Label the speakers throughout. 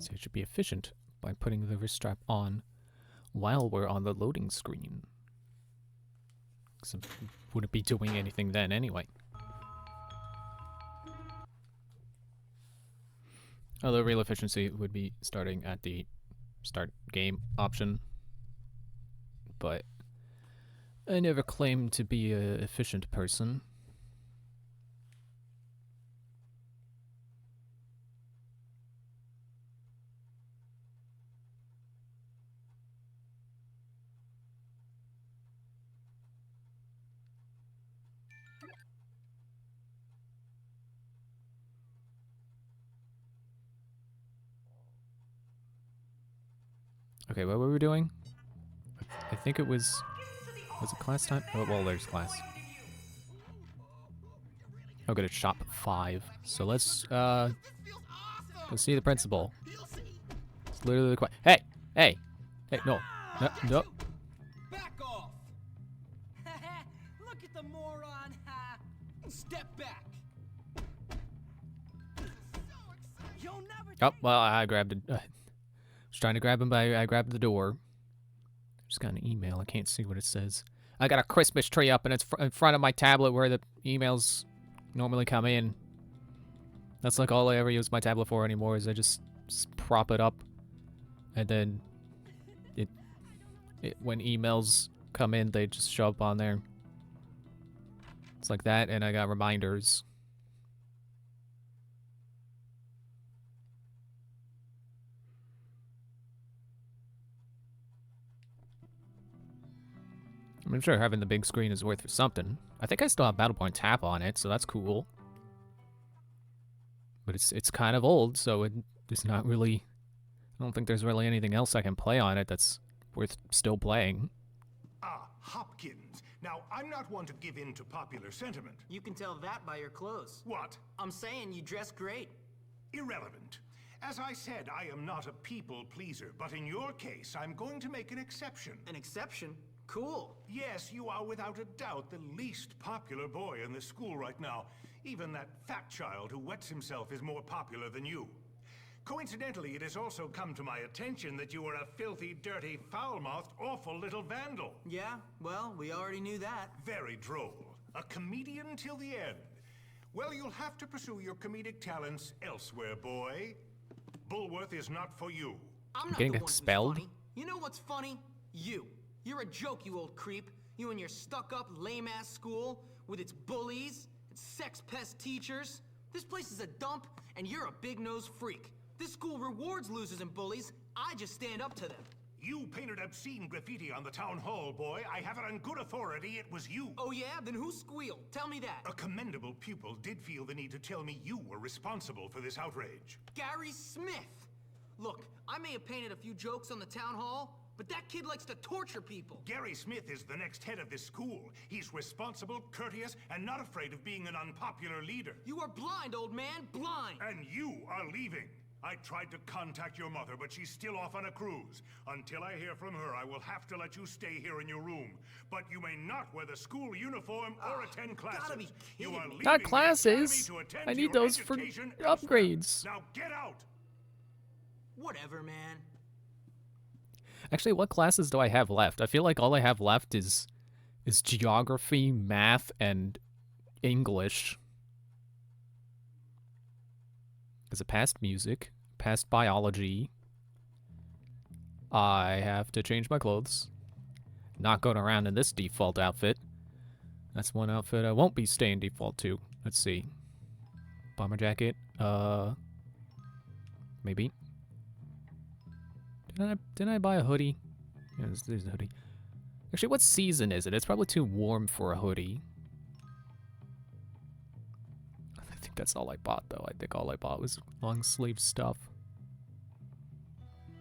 Speaker 1: So it should be efficient by putting the wrist strap on while we're on the loading screen. So wouldn't be doing anything then anyway. Although real efficiency would be starting at the start game option. But I never claimed to be an efficient person. Okay, what were we doing? I think it was it class time? Oh, well, there's class. Oh, good, it's shop 5. So let's go see the principal. It's literally the hey, hey, no, no.
Speaker 2: Back off! Look at the moron! Step back! You'll never.
Speaker 1: Oh, well, I grabbed it. I was trying to grab him, but I grabbed the door. Just got an email. I can't see what it says. I got a Christmas tree up, and it's in front of my tablet where the emails normally come in. That's like all I ever use my tablet for anymore. Is I just prop it up, and then when emails come in, they just show up on there. It's like that, and I got reminders. I'm sure having the big screen is worth something. I think I still have Battleborn Tap on it, so that's cool. But it's kind of old, so it's not really... I don't think there's really anything else I can play on it that's worth still playing.
Speaker 3: Ah, Hopkins. Now, I'm not one to give in to popular sentiment.
Speaker 2: You can tell that by your clothes.
Speaker 3: What?
Speaker 2: I'm saying you dress great.
Speaker 3: Irrelevant. As I said, I am not a people pleaser, but in your case, I'm going to make an exception.
Speaker 2: An exception? Cool.
Speaker 3: Yes, you are without a doubt the least popular boy in the school right now. Even that fat child who wets himself is more popular than you. Coincidentally, it has also come to my attention that you are a filthy, dirty, foul-mouthed, awful little vandal.
Speaker 2: Yeah, well, we already knew that.
Speaker 3: Very droll. A comedian till the end. Well, you'll have to pursue your comedic talents elsewhere, boy. Bullworth is not for you.
Speaker 2: I'm not
Speaker 1: getting
Speaker 2: the one who's
Speaker 1: expelled?
Speaker 2: funny. You know what's funny? You. You're a joke, you old creep. You and your stuck-up, lame-ass school with its bullies, its sex-pest teachers. This place is a dump, and you're a big-nosed freak. This school rewards losers and bullies. I just stand up to them.
Speaker 3: You painted obscene graffiti on the town hall, boy. I have it on good authority it was you.
Speaker 2: Oh yeah? Then who squealed? Tell me that.
Speaker 3: A commendable pupil did feel the need to tell me you were responsible for this outrage.
Speaker 2: Gary Smith! Look, I may have painted a few jokes on the town hall, but that kid likes to torture people.
Speaker 3: Gary Smith is the next head of this school. He's responsible, courteous, and not afraid of being an unpopular leader.
Speaker 2: You are blind, old man, blind!
Speaker 3: And you are leaving. I tried to contact your mother, but she's still off on a cruise. Until I hear from her, I will have to let you stay here in your room. But you may not wear the school uniform or attend classes.
Speaker 2: Gotta be
Speaker 3: You
Speaker 2: kidding
Speaker 3: are
Speaker 2: me.
Speaker 3: leaving
Speaker 1: Not
Speaker 3: the
Speaker 1: classes.
Speaker 3: academy to attend
Speaker 1: I
Speaker 3: to
Speaker 1: need
Speaker 3: your
Speaker 1: those for
Speaker 3: education elsewhere.
Speaker 1: upgrades.
Speaker 3: Now get out!
Speaker 2: Whatever, man.
Speaker 1: Actually, what classes do I have left? I feel like all I have left is geography, math, and English. Because it passed music, passed biology. I have to change my clothes. Not going around in this default outfit. That's one outfit I won't be staying default to. Let's see. Bomber jacket. Maybe. Didn't I buy a hoodie? Yeah, there's a hoodie. Actually, what season is it? It's probably too warm for a hoodie. I think that's all I bought, though. I think all I bought was long sleeve stuff.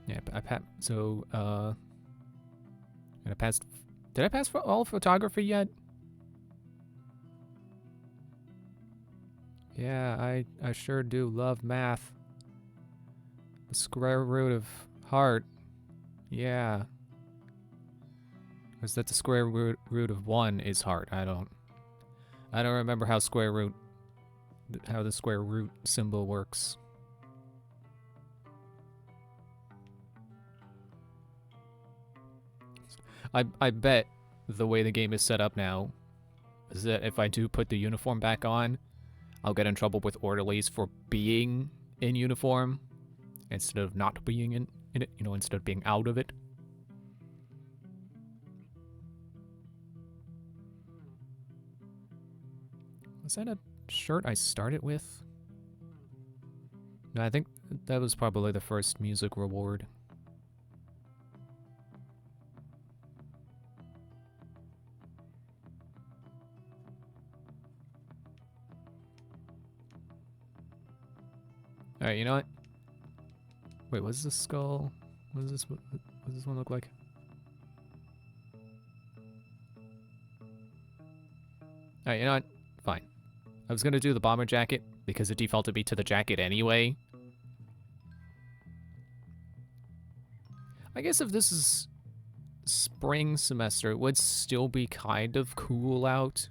Speaker 1: Yeah, so, and I passed... Did I pass for all photography yet? Yeah, I sure do love math. The square root of heart. Yeah. Is that the square root of 1 is heart? I don't remember how the square root symbol works. I bet the way the game is set up now is that if I do put the uniform back on, I'll get in trouble with orderlies for being in uniform instead of not being in it, you know, instead of being out of it. Was that a shirt I started with? No, I think that was probably the first music reward. Alright, you know what? Wait, what's this skull? What does this one look like? Alright, you know what? Fine. I was gonna do the bomber jacket because it defaulted me to the jacket anyway. I guess if this is spring semester, it would still be kind of cool out.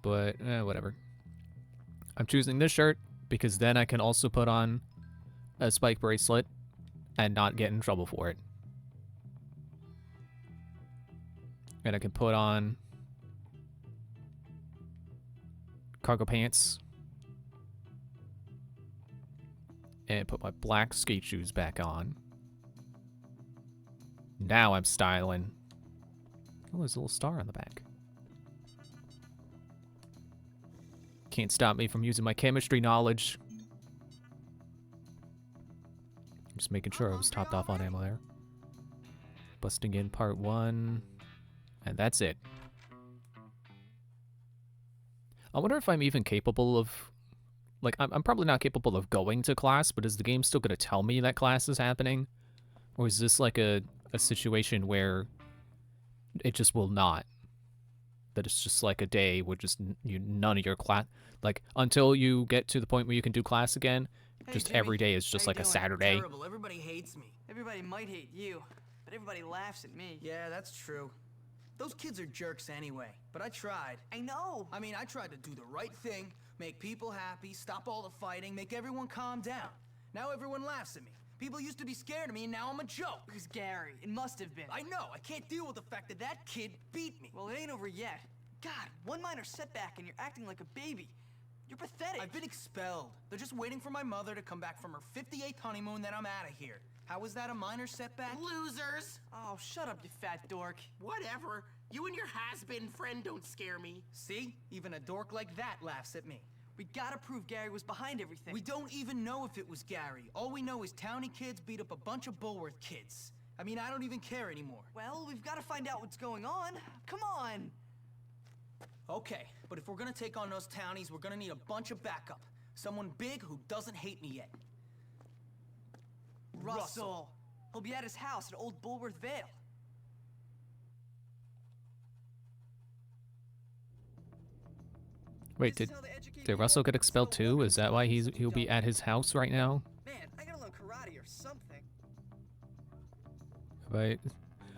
Speaker 1: But, whatever. I'm choosing this shirt because then I can also put on a spike bracelet and not get in trouble for it. And I can put on cargo pants and put my black skate shoes back on. Now I'm styling. Oh, there's a little star on the back. Can't stop me from using my chemistry knowledge. Just making sure I was topped off on ammo there. Busting in part 1. And that's it. I wonder if I'm even capable of... Like, I'm probably not capable of going to class, but is the game still going to tell me that class is happening? Or is this like a situation where it just will not? That it's just like a day where just none of your class... Like, until you get to the point where you can do class again,
Speaker 2: Hey,
Speaker 1: just
Speaker 2: Jimmy.
Speaker 1: every day is just
Speaker 2: How you
Speaker 1: like a
Speaker 2: doing?
Speaker 1: Saturday.
Speaker 2: Terrible. Everybody hates me.
Speaker 4: Everybody might hate you, but everybody laughs at me.
Speaker 2: Yeah, that's true. Those kids are jerks anyway, but I tried.
Speaker 4: I know.
Speaker 2: I mean, I tried to do the right thing, make people happy, stop all the fighting, make everyone calm down. Now everyone laughs at me. People used to be scared of me, and now I'm a joke.
Speaker 4: It was Gary. It must have been.
Speaker 2: I know. I can't deal with the fact that that kid beat me.
Speaker 4: Well, it ain't over yet. God, one minor setback and you're acting like a baby. You're pathetic.
Speaker 2: I've been expelled. They're just waiting for my mother to come back from her 58th honeymoon, then I'm out of here. How is that a minor setback?
Speaker 5: Losers!
Speaker 4: Oh, shut up, you fat dork.
Speaker 5: Whatever. You and your has-been friend don't scare me.
Speaker 2: See? Even a dork like that laughs at me.
Speaker 4: We gotta prove Gary was behind everything.
Speaker 2: We don't even know if it was Gary. All we know is Townie kids beat up a bunch of Bulworth kids. I mean, I don't even care anymore.
Speaker 4: Well, we've gotta find out what's going on. Come on.
Speaker 2: Okay, but if we're gonna take on those Townies, we're gonna need a bunch of backup. Someone big who doesn't hate me yet.
Speaker 4: Russell. He'll be at his house at Old Bulworth Vale.
Speaker 1: Wait, did Russell get expelled too? Is that why he'll be at his house right now?
Speaker 4: Man, I gotta learn karate or something.
Speaker 1: Right.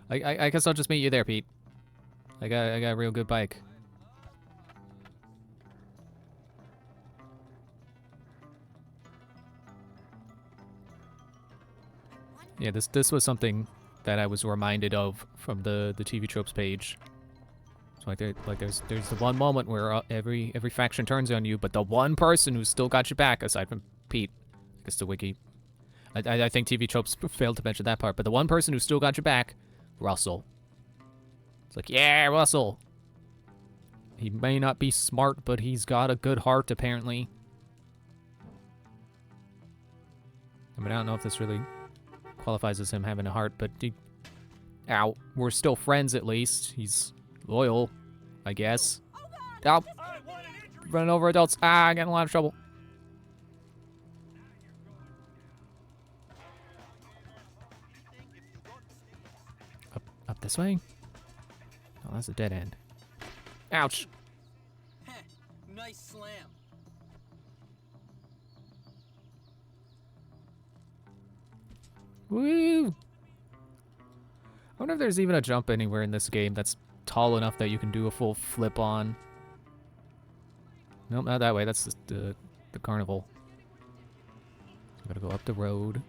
Speaker 1: I guess I'll just meet you there, Pete. I got a real good bike. Yeah, this was something that I was reminded of from the TV tropes page. So there's the one moment where every faction turns on you, but the one person who's still got your back, aside from Pete, I guess the wiki. I think TV tropes failed to mention that part, but the one person who still got your back, Russell. It's like, yeah, Russell. He may not be smart, but he's got a good heart, apparently. I mean, I don't know if this really qualifies as him having a heart, but ow, we're still friends at least. He's loyal, I guess. Ow, running over adults. Ah, I got in a lot of trouble. Up this way? Oh, that's a dead end. Ouch.
Speaker 2: Heh, nice slam.
Speaker 1: Woo! I wonder if there's even a jump anywhere in this game that's tall enough that you can do a full flip on. Nope, not that way. That's the carnival. So gotta go up the road.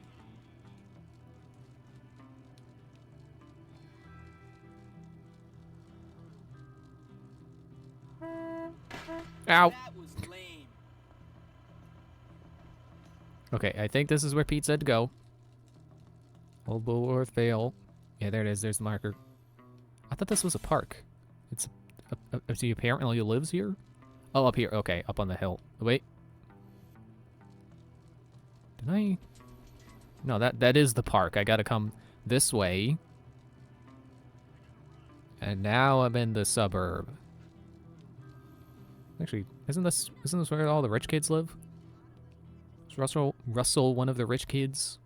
Speaker 1: Ow.
Speaker 4: That was lame.
Speaker 1: Okay, I think this is where Pete said to go. Old Bullworth Vale. Yeah, there it is. There's the marker. I thought this was a park. It's he apparently lives here? Oh, up here. Okay, up on the hill. Wait. Did I? No, that is the park. I gotta come this way. And now I'm in the suburb. Actually, isn't this where all the rich kids live? Is Russell one of the rich kids?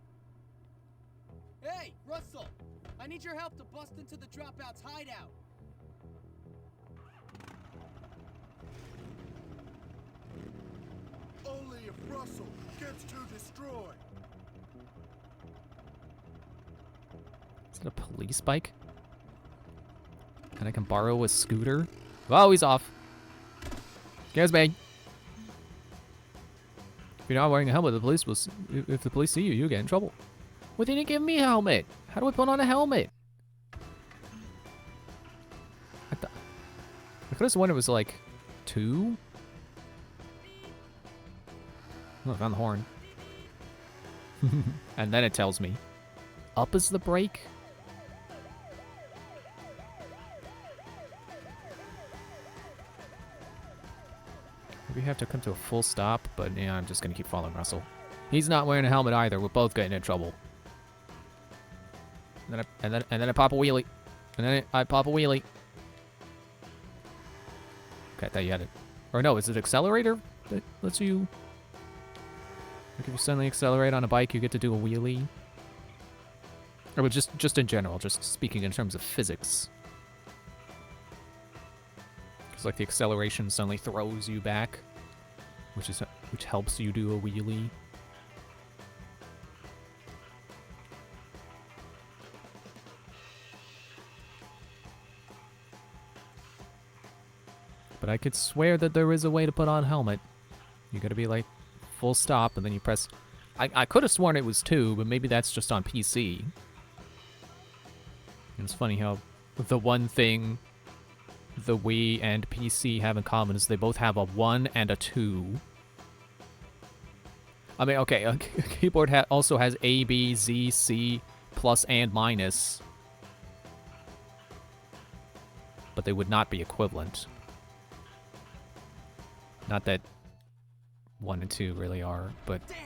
Speaker 6: Hey, Russell! I need your help to bust into the dropouts' hideout.
Speaker 7: Only if Russell gets to destroy.
Speaker 1: Is it a police bike? And I can borrow a scooter? Oh, he's off. Scares me. If you're not wearing a helmet, the police will. If the police see you, you'll get in trouble. Well, they didn't give me a helmet. How do I put on a helmet? I could have sworn it was like 2. Oh, I found the horn. And then it tells me, up is the brake. We have to come to a full stop, but yeah, I'm just gonna keep following Russell. He's not wearing a helmet either. We're both getting in trouble. And then I pop a wheelie. And then I pop a wheelie. Okay, I thought you had it. Or no, is it accelerator that lets you? Like if you suddenly accelerate on a bike, you get to do a wheelie. Or just in general, just speaking in terms of physics. It's like the acceleration suddenly throws you back, which helps you do a wheelie. But I could swear that there is a way to put on a helmet. You gotta be like full stop and then you press. I could have sworn it was 2, but maybe that's just on PC. And it's funny how the one thing the Wii and PC have in common is they both have a 1 and a 2. I mean, okay, a keyboard also has A, B, Z, C, plus and minus. But they would not be equivalent. Not that 1 and 2 really are, but...
Speaker 2: Damn,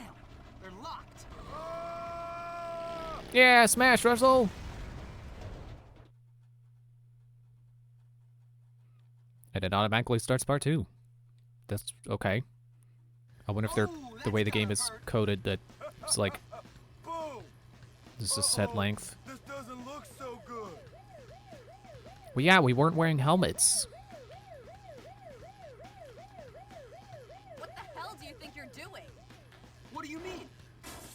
Speaker 2: they're locked.
Speaker 1: Yeah, smash, Russell! And it automatically starts part 2. That's okay. I wonder if they're the way the game is coded that it's like
Speaker 7: Boom!
Speaker 1: this is a set length.
Speaker 7: This doesn't look so good.
Speaker 1: Well, yeah, we weren't wearing helmets.
Speaker 8: What the hell do you think you're doing?
Speaker 2: What do you mean?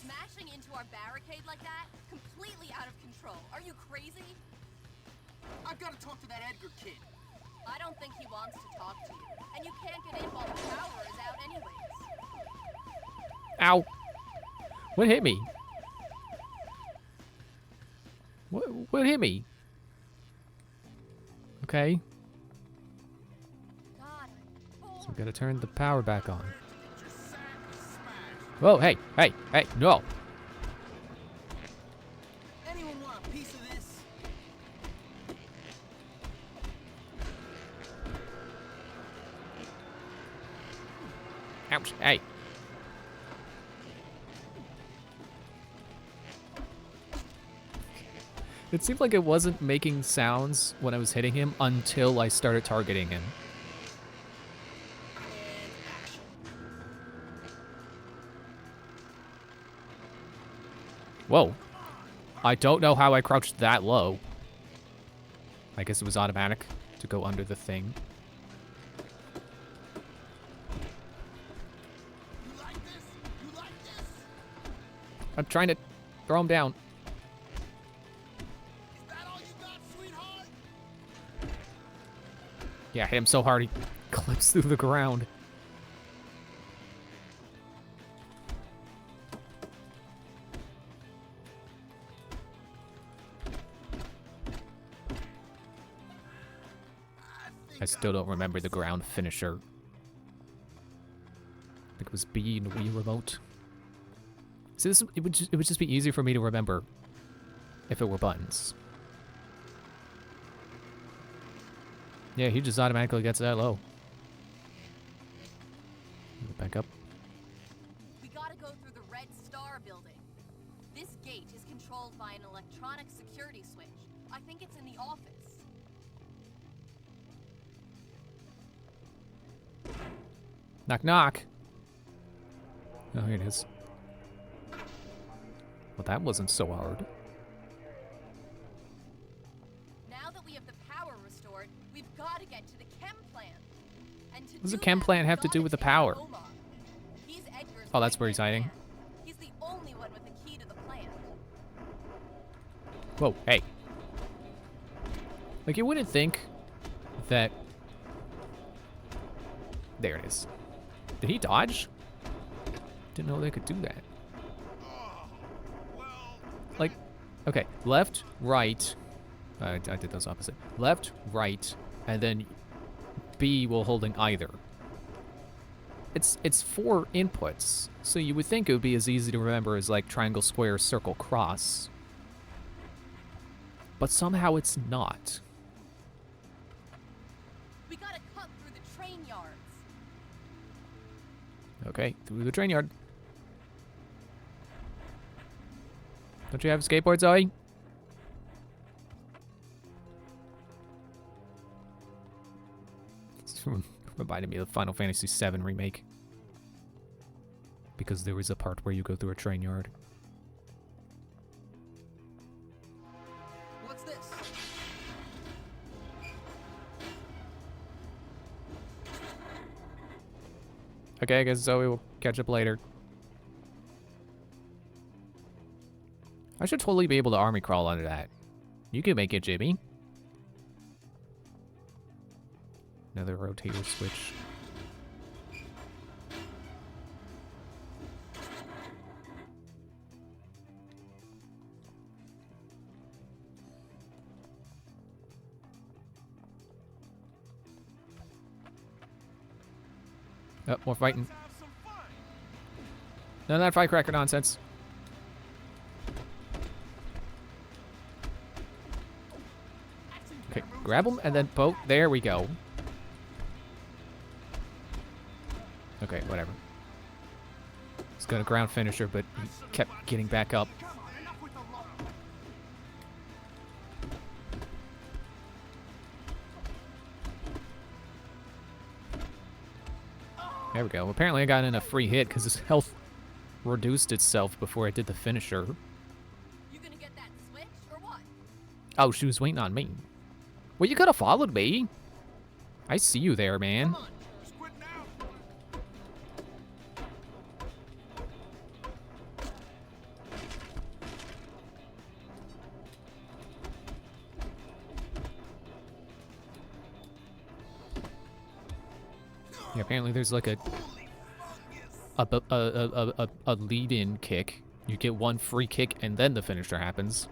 Speaker 8: Smashing into our barricade like that? Completely out of control. Are you crazy?
Speaker 2: I've got to talk to that Edgar kid.
Speaker 8: I don't think he wants to talk to you. And you can't get in while the power is out anyways.
Speaker 1: Ow! What hit me? What hit me? Okay.
Speaker 8: God,
Speaker 1: So we gotta turn the power back on. Whoa, hey, no!
Speaker 2: Anyone want a piece of this?
Speaker 1: Ouch, hey. It seemed like it wasn't making sounds when I was hitting him until I started targeting him. Whoa. I don't know how I crouched that low. I guess it was automatic to go under the thing.
Speaker 5: You like this? You like this?
Speaker 1: I'm trying to throw him down.
Speaker 5: Is that all you got, sweetheart?
Speaker 1: Yeah, I hit him so hard he clips through the ground. I still don't remember the ground finisher. I think it was B in the Wii remote. See, it would just be easier for me to remember if it were buttons. Yeah, he just automatically gets that low. Back up.
Speaker 8: We gotta go through the Red Star building. This gate is controlled by an electronic security switch. I think it's in the office.
Speaker 1: Knock, knock. Oh, here it is. Well, that wasn't so hard.
Speaker 8: Now that we have the power restored, we've got to get to the chem plant. And to
Speaker 1: What does the
Speaker 8: do
Speaker 1: chem
Speaker 8: that,
Speaker 1: plant
Speaker 8: we've
Speaker 1: have to do
Speaker 8: gotta
Speaker 1: with the
Speaker 8: take out
Speaker 1: power?
Speaker 8: Omar. He's Edgar's
Speaker 1: Oh, that's where he's
Speaker 8: right-hand
Speaker 1: hiding.
Speaker 8: man. He's the only one with the key to the plant.
Speaker 1: Whoa, hey. Like, you wouldn't think that... There it is. Did he dodge? Didn't know they could do that. Like, okay, left, right. I did those opposite. Left, right, and then B while holding either. It's 4 inputs, so you would think it would be as easy to remember as like triangle, square, circle, cross. But somehow it's not.
Speaker 8: We gotta cut through the train yards.
Speaker 1: Okay, through the train yard. Don't you have a skateboard, Zoe? This reminded me of the Final Fantasy VII remake. Because there was a part where you go through a train yard.
Speaker 6: What's this?
Speaker 1: Okay, I guess Zoe will catch up later. I should totally be able to army crawl under that. You can make it, Jimmy. Another rotator switch. Oh, more fighting. None of that firecracker nonsense. Okay, grab him and then poke. There we go. Okay, whatever. He's got a ground finisher, but he kept getting back up. There we go. Apparently I got in a free hit because his health reduced itself before I did the finisher.
Speaker 8: You gonna get that switch or what?
Speaker 1: Oh, she was waiting on me. Well, you could have followed me. I see you there, man.
Speaker 7: Come on, just quit now.
Speaker 1: Yeah, apparently there's like a lead-in kick. You get one free kick and then the finisher happens.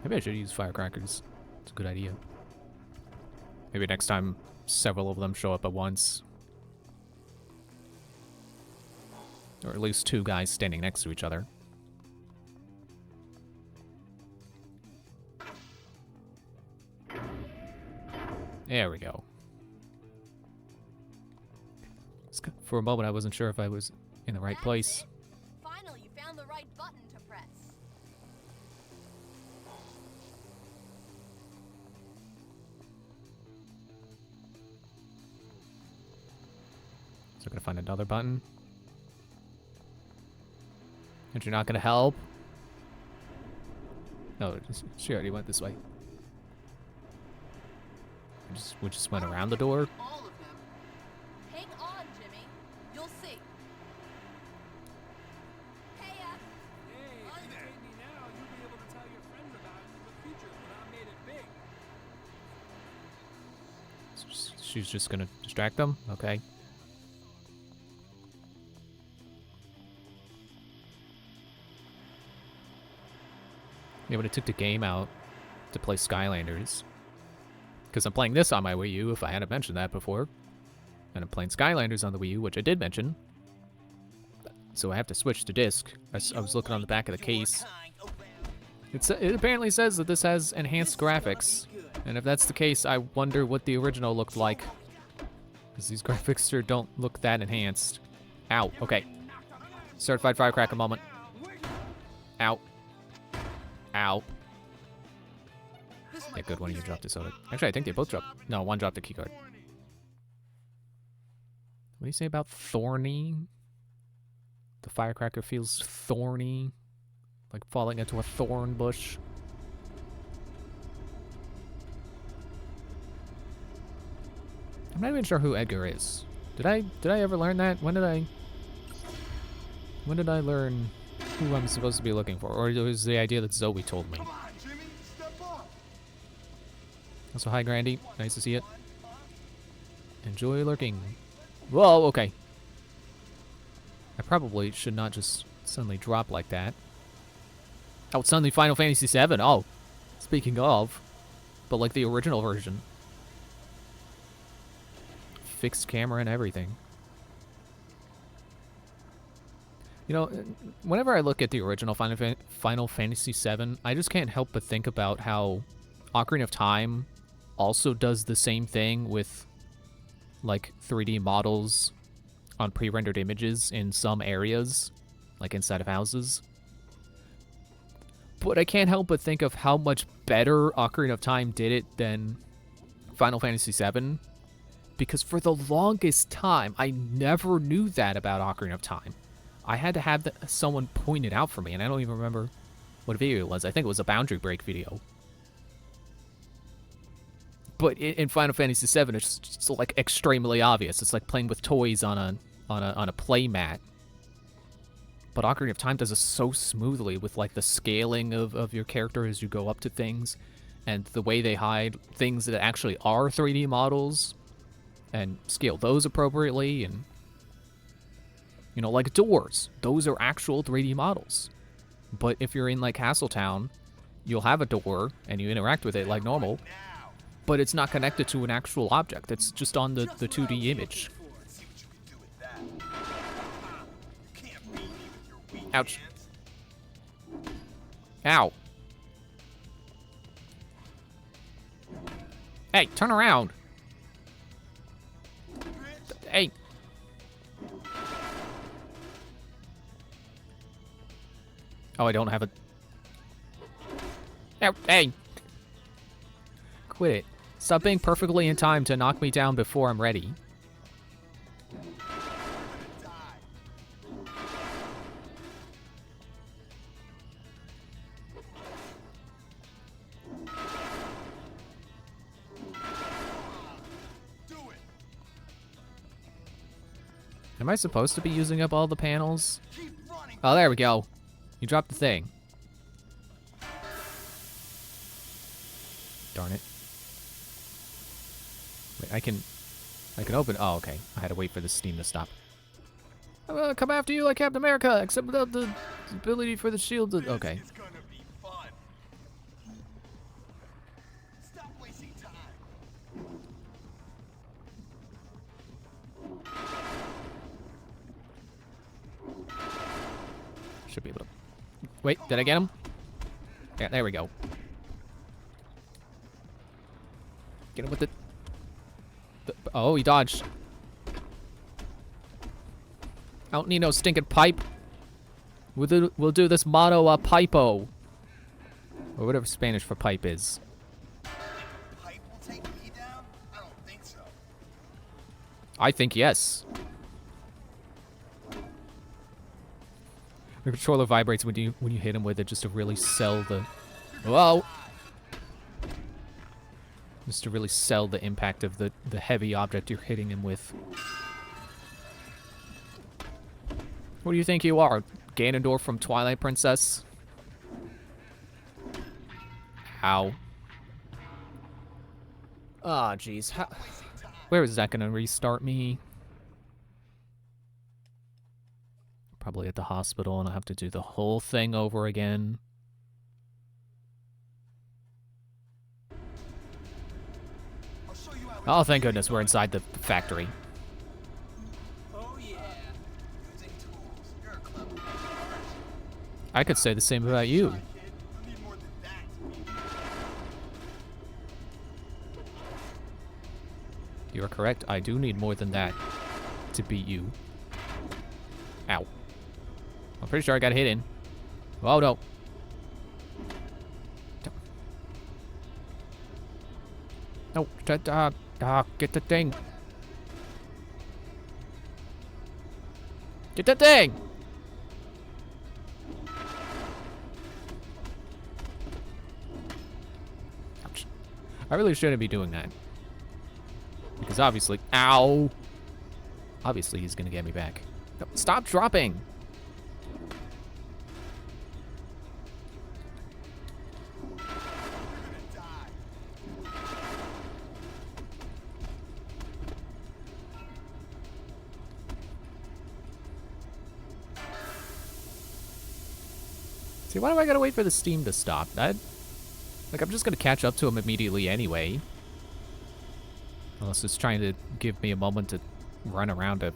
Speaker 1: Maybe I should use firecrackers. It's a good idea. Maybe next time several of them show up at once. Or at least 2 guys standing next to each other. There we go. For a moment, I wasn't sure if I was in the right
Speaker 8: That's
Speaker 1: place.
Speaker 8: it. Finally, you found the right button to press.
Speaker 1: So I'm gonna find another button. And you're not gonna help? No, she already went this way. We just went around the door.
Speaker 2: All of them.
Speaker 8: Hang on, Jimmy. You'll see. Hey,
Speaker 6: Hey, if you take me now, you'll be able to tell your friends about it in the future when I made it big.
Speaker 1: She's just gonna distract them? Okay. Yeah, but it took the game out to play Skylanders. Because I'm playing this on my Wii U, if I hadn't mentioned that before. And I'm playing Skylanders on the Wii U, which I did mention. So I have to switch to disc. I was looking on the back of the case. It apparently says that this has enhanced graphics. And if that's the case, I wonder what the original looked like. Because these graphics sure don't look that enhanced. Ow, okay. Certified firecracker moment. Ow. Ow. Yeah, good, one of you dropped a soda. Actually, I think they both dropped. No, one dropped a keycard. What do you say about thorny? The firecracker feels thorny. Like falling into a thorn bush. I'm not even sure who Edgar is. Did I ever learn that? When did I learn who I'm supposed to be looking for? Or was the idea that Zoe told me?
Speaker 7: Come on, Jimmy, step up.
Speaker 1: Also, hi, Grandy. Nice to see it. Enjoy lurking. Whoa, okay. I probably should not just suddenly drop like that. Oh, it's suddenly Final Fantasy VII. Oh, speaking of. But like the original version. Fixed camera and everything. You know, whenever I look at the original Final Fantasy VII, I just can't help but think about how Ocarina of Time also does the same thing with, like, 3D models on pre-rendered images in some areas, like inside of houses. But I can't help but think of how much better Ocarina of Time did it than Final Fantasy VII. Because for the longest time, I never knew that about Ocarina of Time. I had to have someone point it out for me, and I don't even remember what video it was. I think it was a Boundary Break video. But in Final Fantasy VII, it's just like extremely obvious. It's like playing with toys on a play mat. But Ocarina of Time does it so smoothly with like the scaling of your character as you go up to things, and the way they hide things that actually are 3D models, and scale those appropriately, and you know, like doors. Those are actual 3D models. But if you're in like Castletown, you'll have a door and you interact with it like normal, but it's not connected to an actual object. It's just on the 2D image. Ouch. Ow. Hey, turn around. Hey. Oh, I don't have a... Ow, hey. Quit it. Stop being perfectly in time to knock me down before I'm ready. Am I supposed to be using up all the panels? Oh, there we go. You dropped the thing. Darn it. Wait, I can open. Oh, okay. I had to wait for the steam to stop. I'm gonna come after you like Captain America, except without the ability for the shield to... Okay.
Speaker 7: It's gonna be fun. Stop wasting time.
Speaker 1: Should be able to... Wait, did I get him? Yeah, there we go. Get him with the... Oh, he dodged. I don't need no stinking pipe. We'll do this motto pipo. Or whatever Spanish for pipe is.
Speaker 7: Pipe will take me down? I don't think so.
Speaker 1: I think yes. The controller vibrates when you hit him with it just to really sell the... Whoa! Just to really sell the impact of the heavy object you're hitting him with. What do you think you are? Ganondorf from Twilight Princess? Ow. Ah, jeez. Where is that gonna restart me? Probably at the hospital, and I'll have to do the whole thing over again. Oh, thank goodness we're inside the factory.
Speaker 4: Oh yeah. Using tools. You're a
Speaker 1: I could say the same about you.
Speaker 7: Try, kid. You need more than that to beat me.
Speaker 1: You are correct. I do need more than that to beat you. Ow. I'm pretty sure I got hit in. Oh, no. No, get the thing. Get the thing! Ouch. I really shouldn't be doing that. Because obviously, ow! Obviously he's gonna get me back. No, stop dropping! See, why do I gotta wait for the steam to stop? I'm just gonna catch up to him immediately anyway. Unless it's trying to give me a moment to run around to,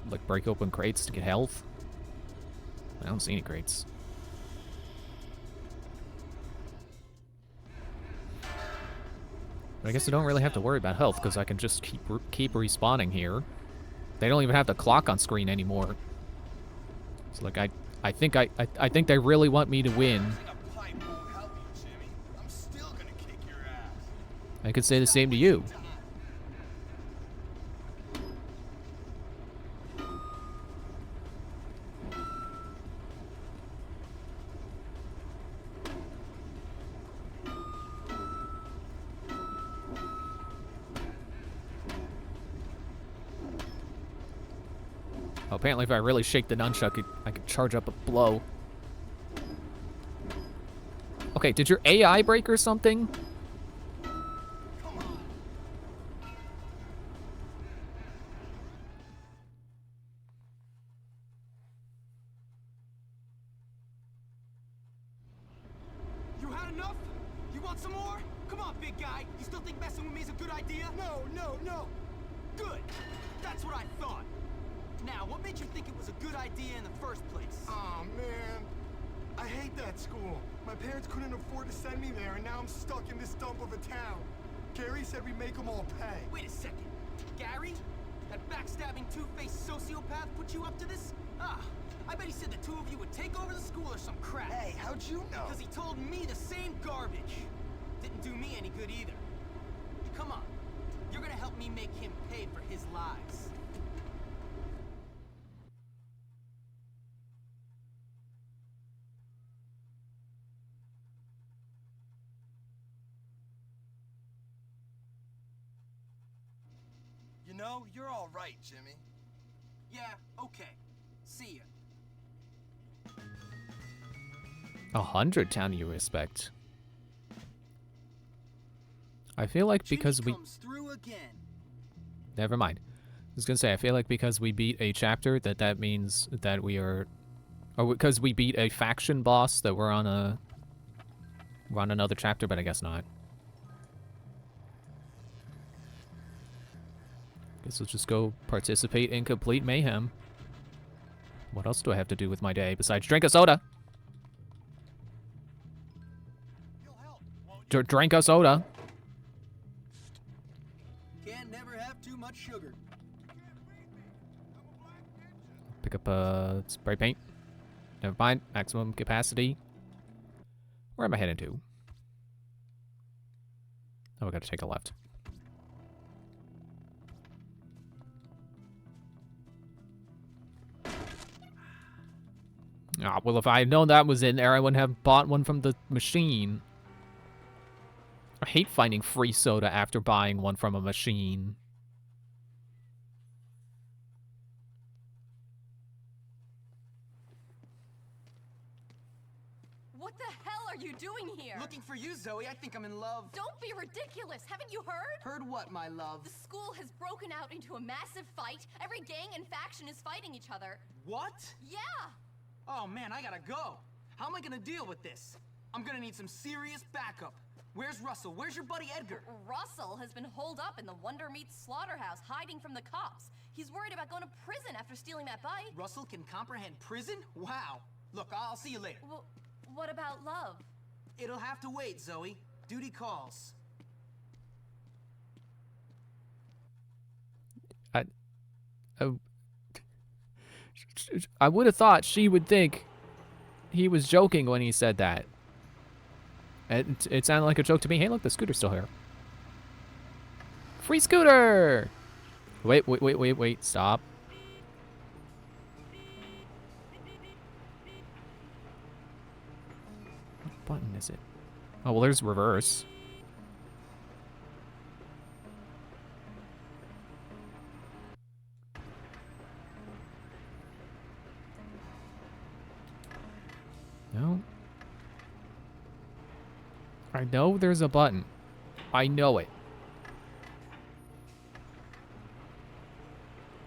Speaker 1: like, break open crates to get health. I don't see any crates. But I guess I don't really have to worry about health, because I can just keep respawning here. They don't even have the clock on screen anymore. So, like, I think they really want me to win.
Speaker 7: A pipe won't help you, Jimmy. I'm still gonna kick your ass.
Speaker 1: I could say the same to you. Oh, apparently if I really shake the nunchuck, I could charge up a blow. Okay, did your AI break or something?
Speaker 2: You had enough? You want some more? Come on, big guy. You still think messing with me is a good idea? No, no, no. Good. That's what I thought. Now, what made you think it was a good idea in the first place?
Speaker 7: Oh, man. I hate that school. My parents couldn't afford to send me there, and now I'm stuck in this dump of a town. Gary said we make them all pay.
Speaker 2: Wait a second. Gary? That backstabbing, two-faced sociopath put you up to this? Ah, I bet he said the two of you would take over the school or some crap.
Speaker 7: Hey, how'd you know?
Speaker 2: Because he told me the same garbage. Didn't do me any good either. Come on. You're gonna help me make him pay for his lies.
Speaker 7: You know, you're all right, Jimmy.
Speaker 2: Yeah, okay. See ya.
Speaker 1: 100 town you respect. I feel like because
Speaker 2: Jimmy
Speaker 1: we...
Speaker 2: comes through again.
Speaker 1: Never mind. I was gonna say, I feel like because we beat a chapter, that means that we are... Or because we beat a faction boss, that we're on another chapter, but I guess not. Guess we'll just go participate in complete mayhem. What else do I have to do with my day besides drink a soda? Drink a soda.
Speaker 6: Can't never have too much sugar.
Speaker 1: Pick up spray paint. Never mind. Maximum capacity. Where am I heading to? Oh, I gotta take a left. Ah, well, if I had known that was in there, I wouldn't have bought one from the machine. I hate finding free soda after buying one from a machine.
Speaker 8: What the hell are you doing here?
Speaker 2: Looking for you, Zoe. I think I'm in love.
Speaker 8: Don't be ridiculous. Haven't you heard?
Speaker 2: Heard what, my love?
Speaker 8: The school has broken out into a massive fight. Every gang and faction is fighting each other.
Speaker 2: What?
Speaker 8: Yeah.
Speaker 2: Oh man, I gotta go. How am I gonna deal with this? I'm gonna need some serious backup. Where's Russell? Where's your buddy Edgar?
Speaker 8: Russell has been holed up in the Wonder Meat slaughterhouse, hiding from the cops. He's worried about going to prison after stealing that bike.
Speaker 2: Russell can comprehend prison? Wow. Look, I'll see you later.
Speaker 8: Well, what about love?
Speaker 2: It'll have to wait, Zoe. Duty calls.
Speaker 1: I, I would have thought she would think he was joking when he said that. It sounded like a joke to me. Hey, look, the scooter's still here. Free scooter! Wait, stop. What button is it? Oh, well, there's reverse. No. I know there's a button. I know it.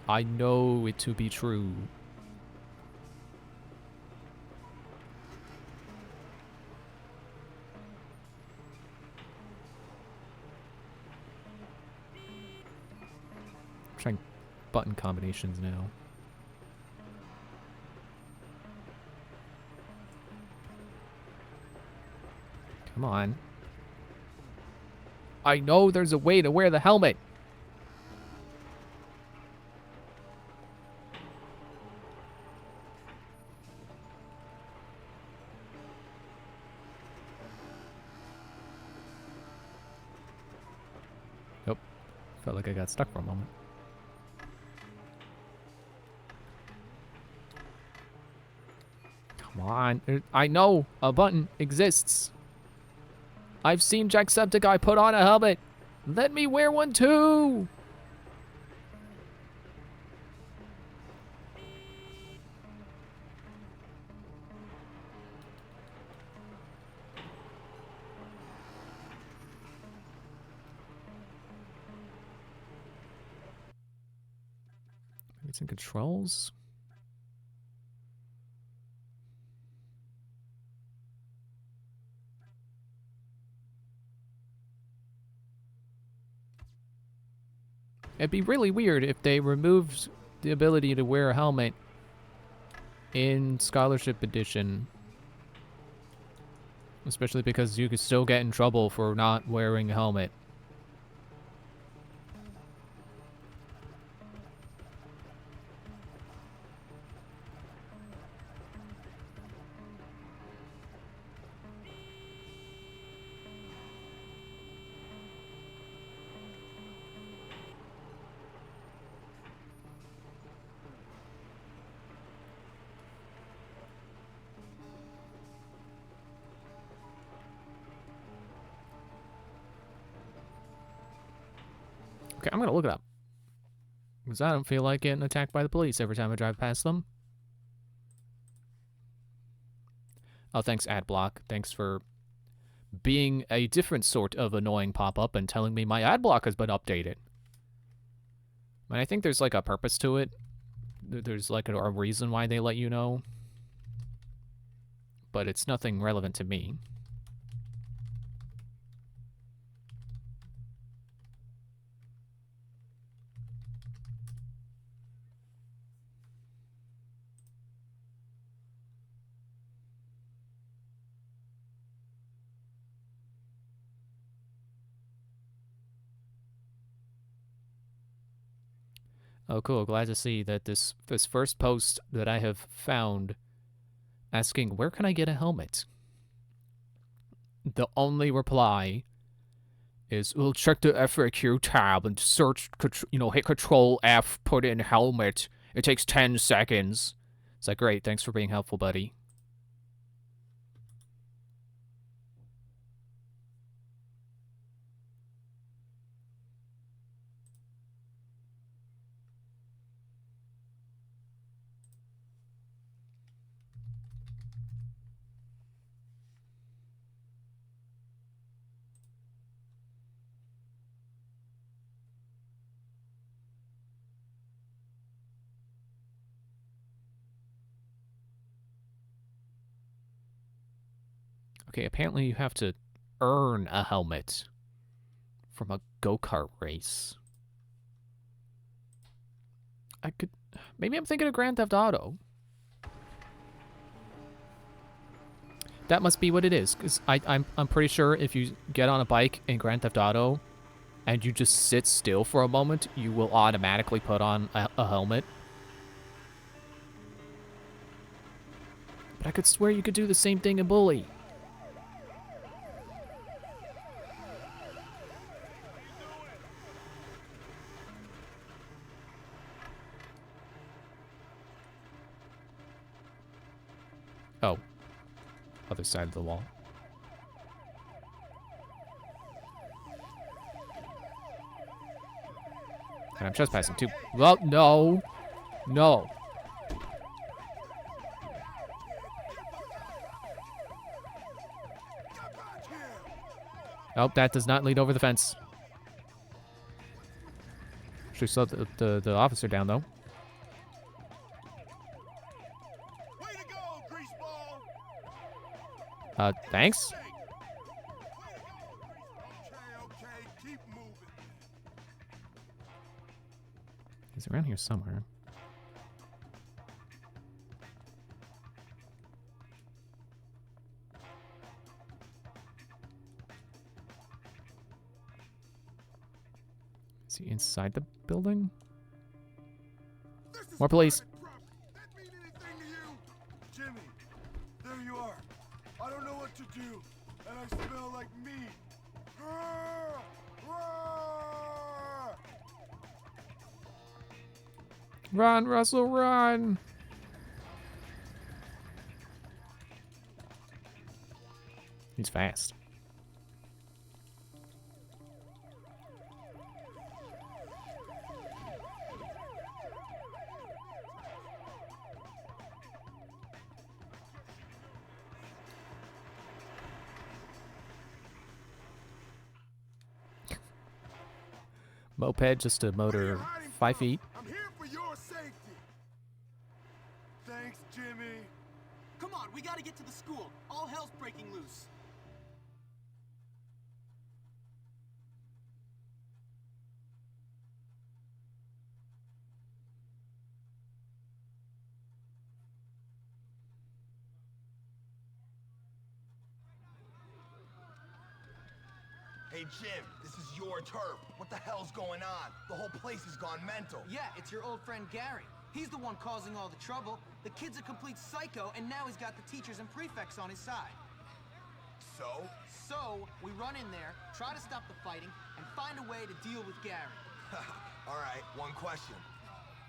Speaker 1: I know it to be true. I'm trying button combinations now. Come on. I know there's a way to wear the helmet. Nope. Felt like I got stuck for a moment. Come on. I know a button exists. I've seen Jacksepticeye put on a helmet. Let me wear one too. Maybe it's in controls. It'd be really weird if they removed the ability to wear a helmet in Scholarship Edition. Especially because you could still get in trouble for not wearing a helmet. Okay, I'm gonna look it up. Because I don't feel like getting attacked by the police every time I drive past them. Oh, thanks, Adblock. Thanks for being a different sort of annoying pop-up and telling me my Adblock has been updated. And I think there's like a purpose to it. There's like a reason why they let you know. But it's nothing relevant to me. Oh, cool. Glad to see that this first post that I have found asking, where can I get a helmet? The only reply is, we'll check the FAQ tab and search, hit Control F, put in helmet. It takes 10 seconds. It's like, great, thanks for being helpful, buddy. Okay, apparently you have to earn a helmet from a go-kart race. Maybe I'm thinking of Grand Theft Auto. That must be what it is, because I'm pretty sure if you get on a bike in Grand Theft Auto and you just sit still for a moment, you will automatically put on a helmet. But I could swear you could do the same thing in Bully. Oh. Other side of the wall. And I'm trespassing too. Well, no. No. Oh, that does not lead over the fence. Should slow the officer down, though.
Speaker 7: Way to go, greaseball!
Speaker 1: Thanks?
Speaker 7: Okay, keep moving.
Speaker 1: He's around here somewhere. Is he inside the building? More police.
Speaker 7: That mean anything to you? Jimmy, there you are. I don't know what to do, and I smell like meat. Grrr! Grrr!
Speaker 1: Run, Russell, run! He's fast. Moped, just a motor 5 feet.
Speaker 7: I'm here for your safety. Thanks, Jimmy.
Speaker 6: Come on, we gotta get to the school. All hell's breaking loose.
Speaker 9: Hey, Jim, this is your turf. What the hell's going on? The whole place has gone mental.
Speaker 2: Yeah, it's your old friend Gary. He's the one causing all the trouble. The kid's a complete psycho, and now he's got the teachers and prefects on his side.
Speaker 9: So?
Speaker 2: So, we run in there, try to stop the fighting, and find a way to deal with Gary.
Speaker 9: All right, one question.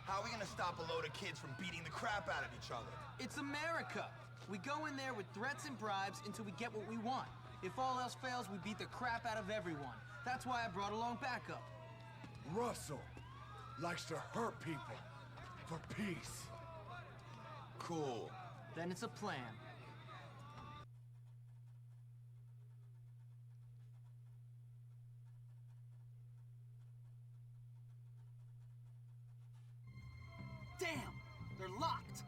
Speaker 9: How are we gonna stop a load of kids from beating the crap out of each other?
Speaker 2: It's America. We go in there with threats and bribes until we get what we want. If all else fails, we beat the crap out of everyone. That's why I brought along backup.
Speaker 7: Russell likes to hurt people for peace.
Speaker 9: Cool.
Speaker 2: Then it's a plan.
Speaker 6: Damn! They're locked!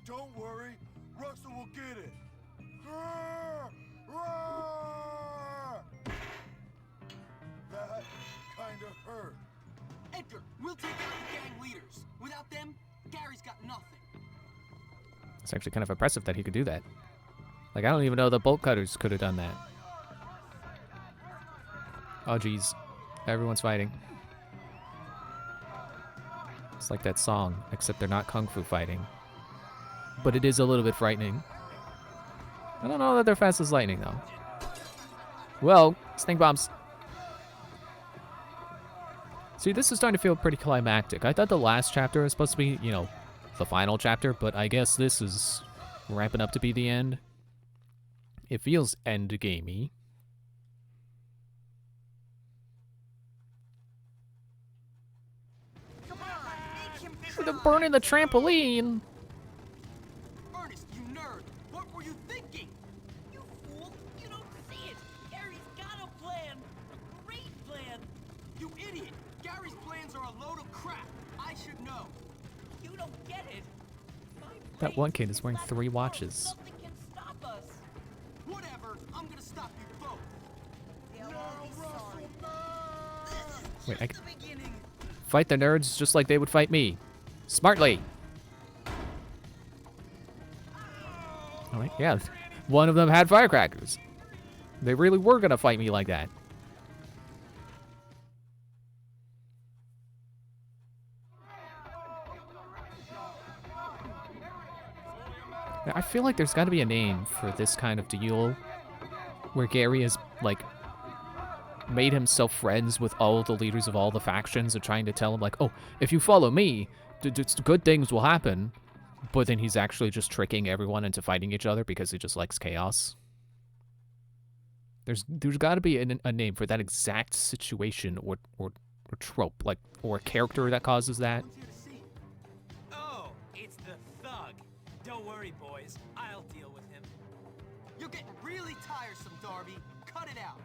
Speaker 7: Don't worry, Russell will get it. Grrr! Roar! That kind of hurt.
Speaker 6: Edgar, we'll take out the gang leaders. Without them, Gary's got nothing.
Speaker 1: It's actually kind of impressive that he could do that. Like, I don't even know the bolt cutters could have done that. Oh, geez. Everyone's fighting. It's like that song, except they're not kung fu fighting. But it is a little bit frightening. I don't know that they're fast as lightning, though. Whoa, stink bombs. See, this is starting to feel pretty climactic. I thought the last chapter was supposed to be, you know, the final chapter, but I guess this is ramping up to be the end. It feels end-gamey.
Speaker 6: Come on, make him
Speaker 1: They're burning the trampoline.
Speaker 6: Ernest, you nerd! What were you thinking?
Speaker 10: You fool! You don't see it! Gary's got a plan! A great plan!
Speaker 6: You idiot! Gary's plans are a load of crap! I should know!
Speaker 10: You don't get it!
Speaker 1: That one kid is wearing 3 watches.
Speaker 10: Something can stop us!
Speaker 6: Whatever! I'm gonna stop you both!
Speaker 10: They'll all be sorry. This
Speaker 1: Wait,
Speaker 10: is
Speaker 1: I
Speaker 10: just the beginning!
Speaker 1: Fight the nerds just like they would fight me. Smartly. Alright, yeah. one of them had firecrackers. They really were gonna fight me like that. I feel like there's gotta be a name for this kind of deal where Gary is, like, made himself friends with all the leaders of all the factions and trying to tell him, like, oh, if you follow me, good things will happen. But then he's actually just tricking everyone into fighting each other because he just likes chaos. There's got to be a name for that exact situation or trope, like, or a character that causes that.
Speaker 10: Oh, it's the thug. Don't worry, boys. I'll deal with him.
Speaker 2: You're getting really tiresome, Darby. Cut it out.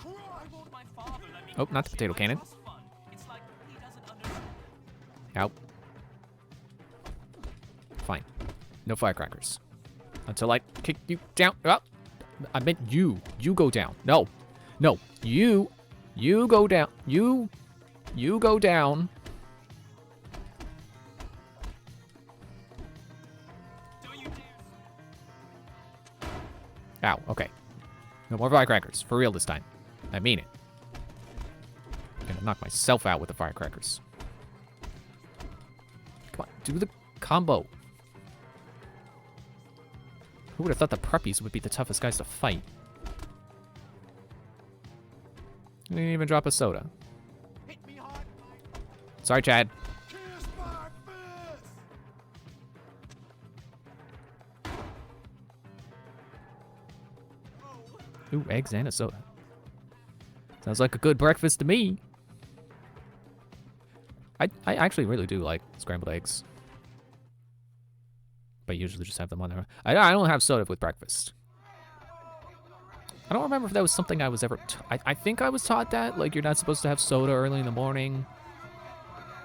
Speaker 10: Why won't my father let me
Speaker 1: Oh, not the
Speaker 10: cash in
Speaker 1: potato
Speaker 10: my
Speaker 1: cannon.
Speaker 10: trust fund? It's like he doesn't understand.
Speaker 1: Out. Fine. No firecrackers. Until I kick you down. Oh, I meant you. You go down. No. No. You go down. You go down.
Speaker 10: Don't you dare.
Speaker 1: Ow. Okay. No more firecrackers. For real this time. I mean it. I'm gonna knock myself out with the firecrackers. Come on. Do the combo. Who would have thought the preppies would be the toughest guys to fight? They didn't even drop a soda. Sorry, Chad. Ooh, eggs and a soda. Sounds like a good breakfast to me. I actually really do like scrambled eggs. But usually just have them on there. I don't have soda with breakfast. I don't remember if that was something I was ever... I think I was taught that. Like, you're not supposed to have soda early in the morning.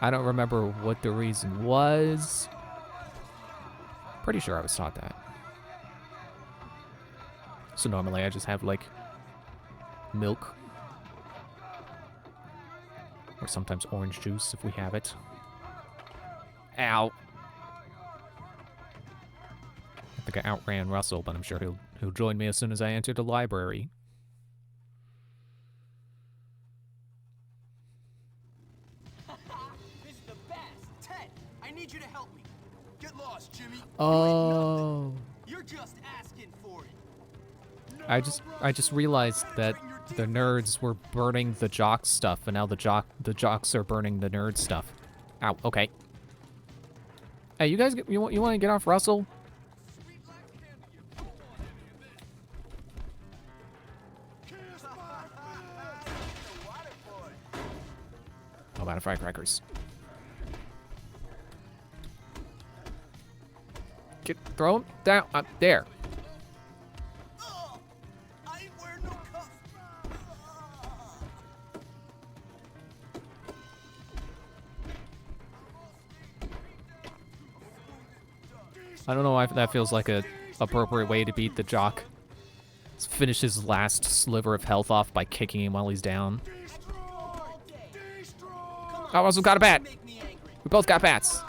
Speaker 1: I don't remember what the reason was. Pretty sure I was taught that. So normally I just have, like, milk. Or sometimes orange juice if we have it. Ow. I think I outran Russell, but I'm sure he'll join me as soon as I enter the library.
Speaker 2: This is the best. Ted, I need you to help me.
Speaker 7: Get lost, Jimmy.
Speaker 1: Oh.
Speaker 2: You're just asking for it.
Speaker 1: I just realized that the nerds were burning the jock stuff, and now the jocks are burning the nerd stuff. Ow. Okay. Hey, you guys, you want to get off Russell? How about firecrackers? Throw him down. There.
Speaker 7: I ain't wearing no cuffs.
Speaker 1: I don't know why that feels like a appropriate way to beat the jock. Let's finish his last sliver of health off by kicking him while he's down. Oh, Russell got a bat. We both got bats.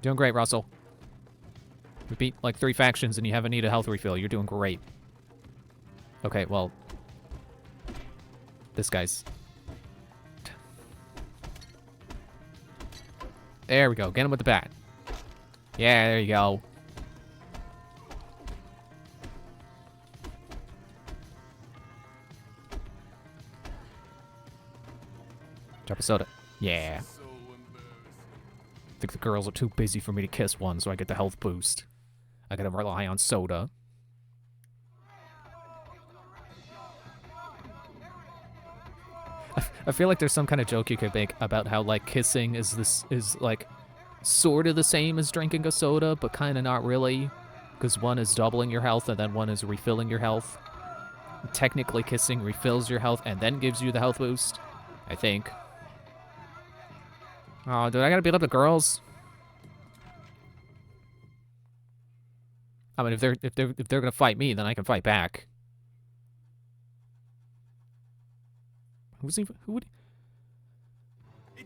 Speaker 1: Doing great, Russell. We beat like 3 factions and you haven't needed a health refill. You're doing great. Okay, well. This guy's... There we go. Get him with the bat. Yeah, there you go. Drop a soda. Yeah. I think the girls are too busy for me to kiss one, so I get the health boost. I gotta rely on soda. I feel like there's some kind of joke you could make about how, like, kissing is like sort of the same as drinking a soda, but kind of not really, because one is doubling your health and then one is refilling your health. Technically, kissing refills your health and then gives you the health boost, I think. Oh, dude, I gotta beat up the girls. I mean, if they're gonna fight me, then I can fight back. Who would?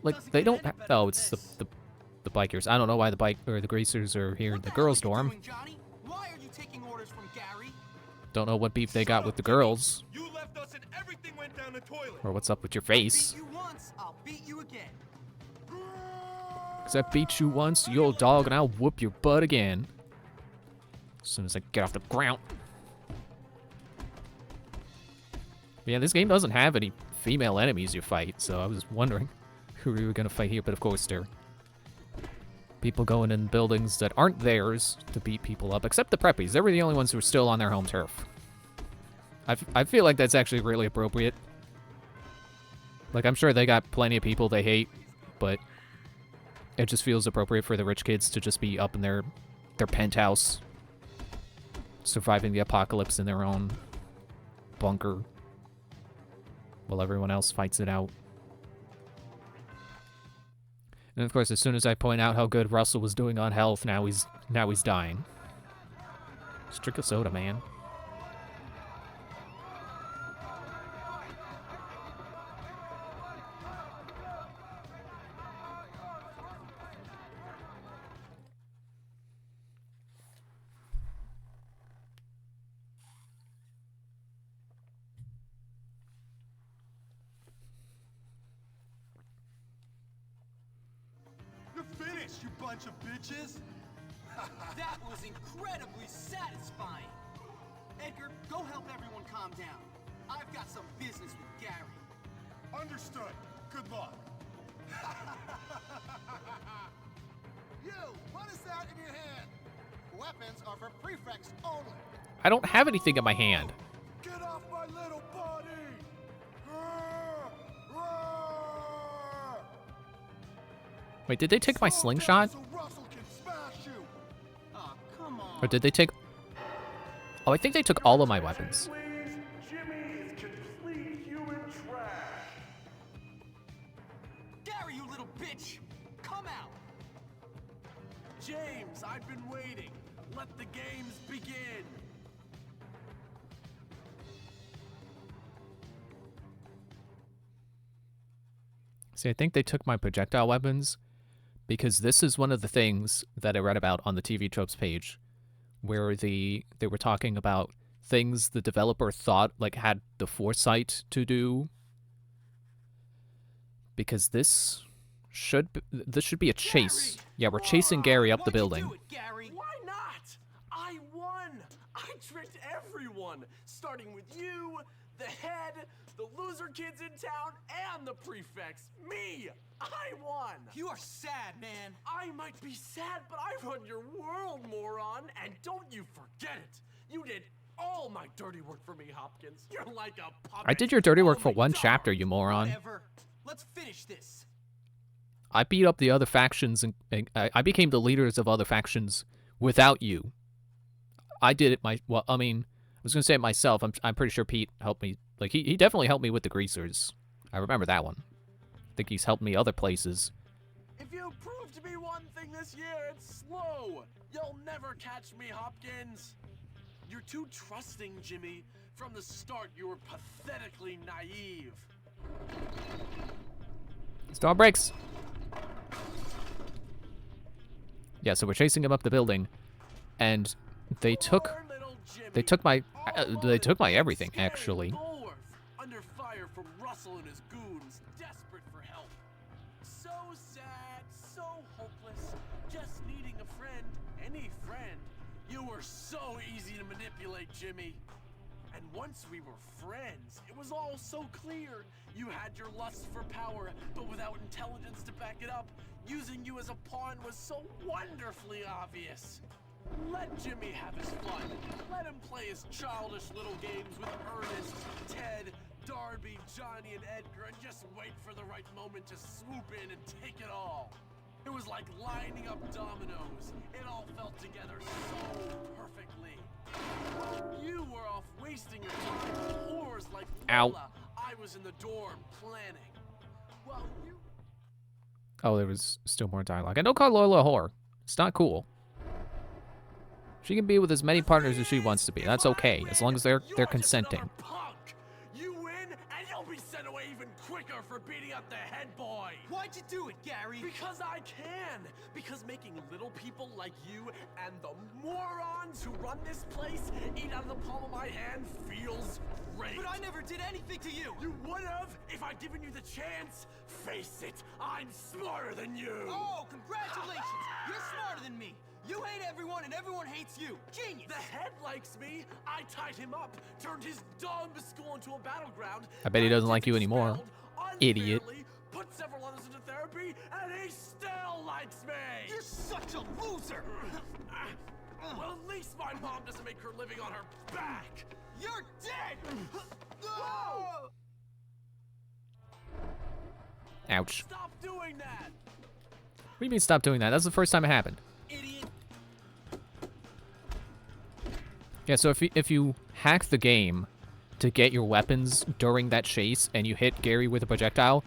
Speaker 1: like, they don't... Oh, it's the bikers. I don't know why the bike or the greasers are here in the girls' dorm.
Speaker 2: Johnny? Why are you taking orders from Gary?
Speaker 1: Don't know what beef they got with the girls.
Speaker 9: You left us and everything went down the toilet.
Speaker 1: Or what's up with your face.
Speaker 2: Beat you once, I'll beat you again.
Speaker 1: Cause I beat you once, you old dog, and I'll whoop your butt again. As soon as I get off the ground. But yeah, this game doesn't have any female enemies you fight, so I was wondering who we were gonna fight here, but of course they're people going in buildings that aren't theirs to beat people up, except the preppies. They were the only ones who were still on their home turf. I feel like that's actually really appropriate. Like, I'm sure they got plenty of people they hate, but it just feels appropriate for the rich kids to just be up in their penthouse, surviving the apocalypse in their own bunker, while everyone else fights it out. And of course, as soon as I point out how good Russell was doing on health, now he's dying. Just drink a soda, man.
Speaker 7: You're finished, you bunch of bitches!
Speaker 2: That was incredibly satisfying. Edgar, go help everyone calm down. I've got some business with Gary.
Speaker 7: Understood. Good luck. You, what is that in your hand? Weapons are for prefects only.
Speaker 1: I don't have anything in my hand.
Speaker 7: Get off my little body! Roar! Roar!
Speaker 1: Wait, did they take my slingshot?
Speaker 7: So Russell can smash you.
Speaker 2: Oh, come on.
Speaker 1: Or did they take... Oh, I think they took all of my weapons.
Speaker 9: Jimmy is complete human trash.
Speaker 2: Gary, you little bitch! Come out!
Speaker 10: James, I've been waiting. Let the games begin.
Speaker 1: See, I think they took my projectile weapons because this is one of the things that I read about on the TV Tropes page, where they were talking about things the developer thought like had the foresight to do. Because this should be a chase. Yeah, we're chasing Gary up the building.
Speaker 2: Do it, Gary?
Speaker 10: Why not? I won. I tricked everyone, starting with you, the head, the loser kids in town, and the prefects. Me! I won!
Speaker 2: You are sad, man.
Speaker 10: I might be sad, but I run your world, moron! And don't you forget it! You did all my dirty work for me, Hopkins. You're like a puppet.
Speaker 1: I did your dirty work for
Speaker 10: Only
Speaker 1: one
Speaker 10: dog.
Speaker 1: chapter, you moron.
Speaker 2: Whatever. Let's finish this.
Speaker 1: I beat up the other factions, and I became the leaders of other factions without you. I did it well, I mean, I was gonna say it myself. I'm pretty sure Pete helped me. Like, he definitely helped me with the greasers. I remember that one. I think he's helped me other places.
Speaker 10: If you prove to be one thing this year, it's slow. You'll never catch me, Hopkins. You're too trusting, Jimmy. From the start, you were pathetically naive.
Speaker 1: Star brakes. Yeah, so we're chasing him up the building, and they took my everything, actually.
Speaker 10: Bullworth, under fire from Russell and his goons, desperate for help. So sad, so hopeless, just needing a friend, any friend. You were so easy to manipulate, Jimmy. And once we were friends, it was all so clear. You had your lust for power, but without intelligence to back it up. Using you as a pawn was so wonderfully obvious. Let Jimmy have his fun. Let him play his childish little games with Ernest, Ted, Darby, Johnny, and Edgar, and just wait for the right moment to swoop in and take it all. It was like lining up dominoes. It all fell together so perfectly. You were off wasting your time with whores like
Speaker 1: Ow.
Speaker 10: Lola. I was in the dorm planning. Well, you...
Speaker 1: Oh, there was still more dialogue. And don't call Lola a whore. It's not cool. She can be with as many partners as she wants to be. That's okay, as long as they're consenting.
Speaker 10: Punk. You win and you'll be sent away even quicker for beating up the head boy.
Speaker 2: Why'd you do it, Gary?
Speaker 10: Because I can. Because making little people like you and the morons who run this place eat out of the palm of my hand feels great.
Speaker 2: But I never did anything to you.
Speaker 10: You would have if I'd given you the chance. Face it, I'm smarter than you.
Speaker 2: Oh, congratulations! You're smarter than me. You hate everyone and everyone hates you. Genius!
Speaker 10: The head likes me. I tied him up, turned his dumb school into a battleground.
Speaker 1: I bet he doesn't like you anymore. Idiot.
Speaker 10: Put several others into therapy, and he still likes me.
Speaker 2: You're such a loser.
Speaker 10: Well, at least my mom doesn't make her living on her back.
Speaker 2: You're dead.
Speaker 1: Ouch.
Speaker 10: Stop doing that.
Speaker 1: What do you mean stop doing that? That's the first time it happened.
Speaker 10: Idiot.
Speaker 1: Yeah, so if you hack the game to get your weapons during that chase and you hit Gary with a projectile,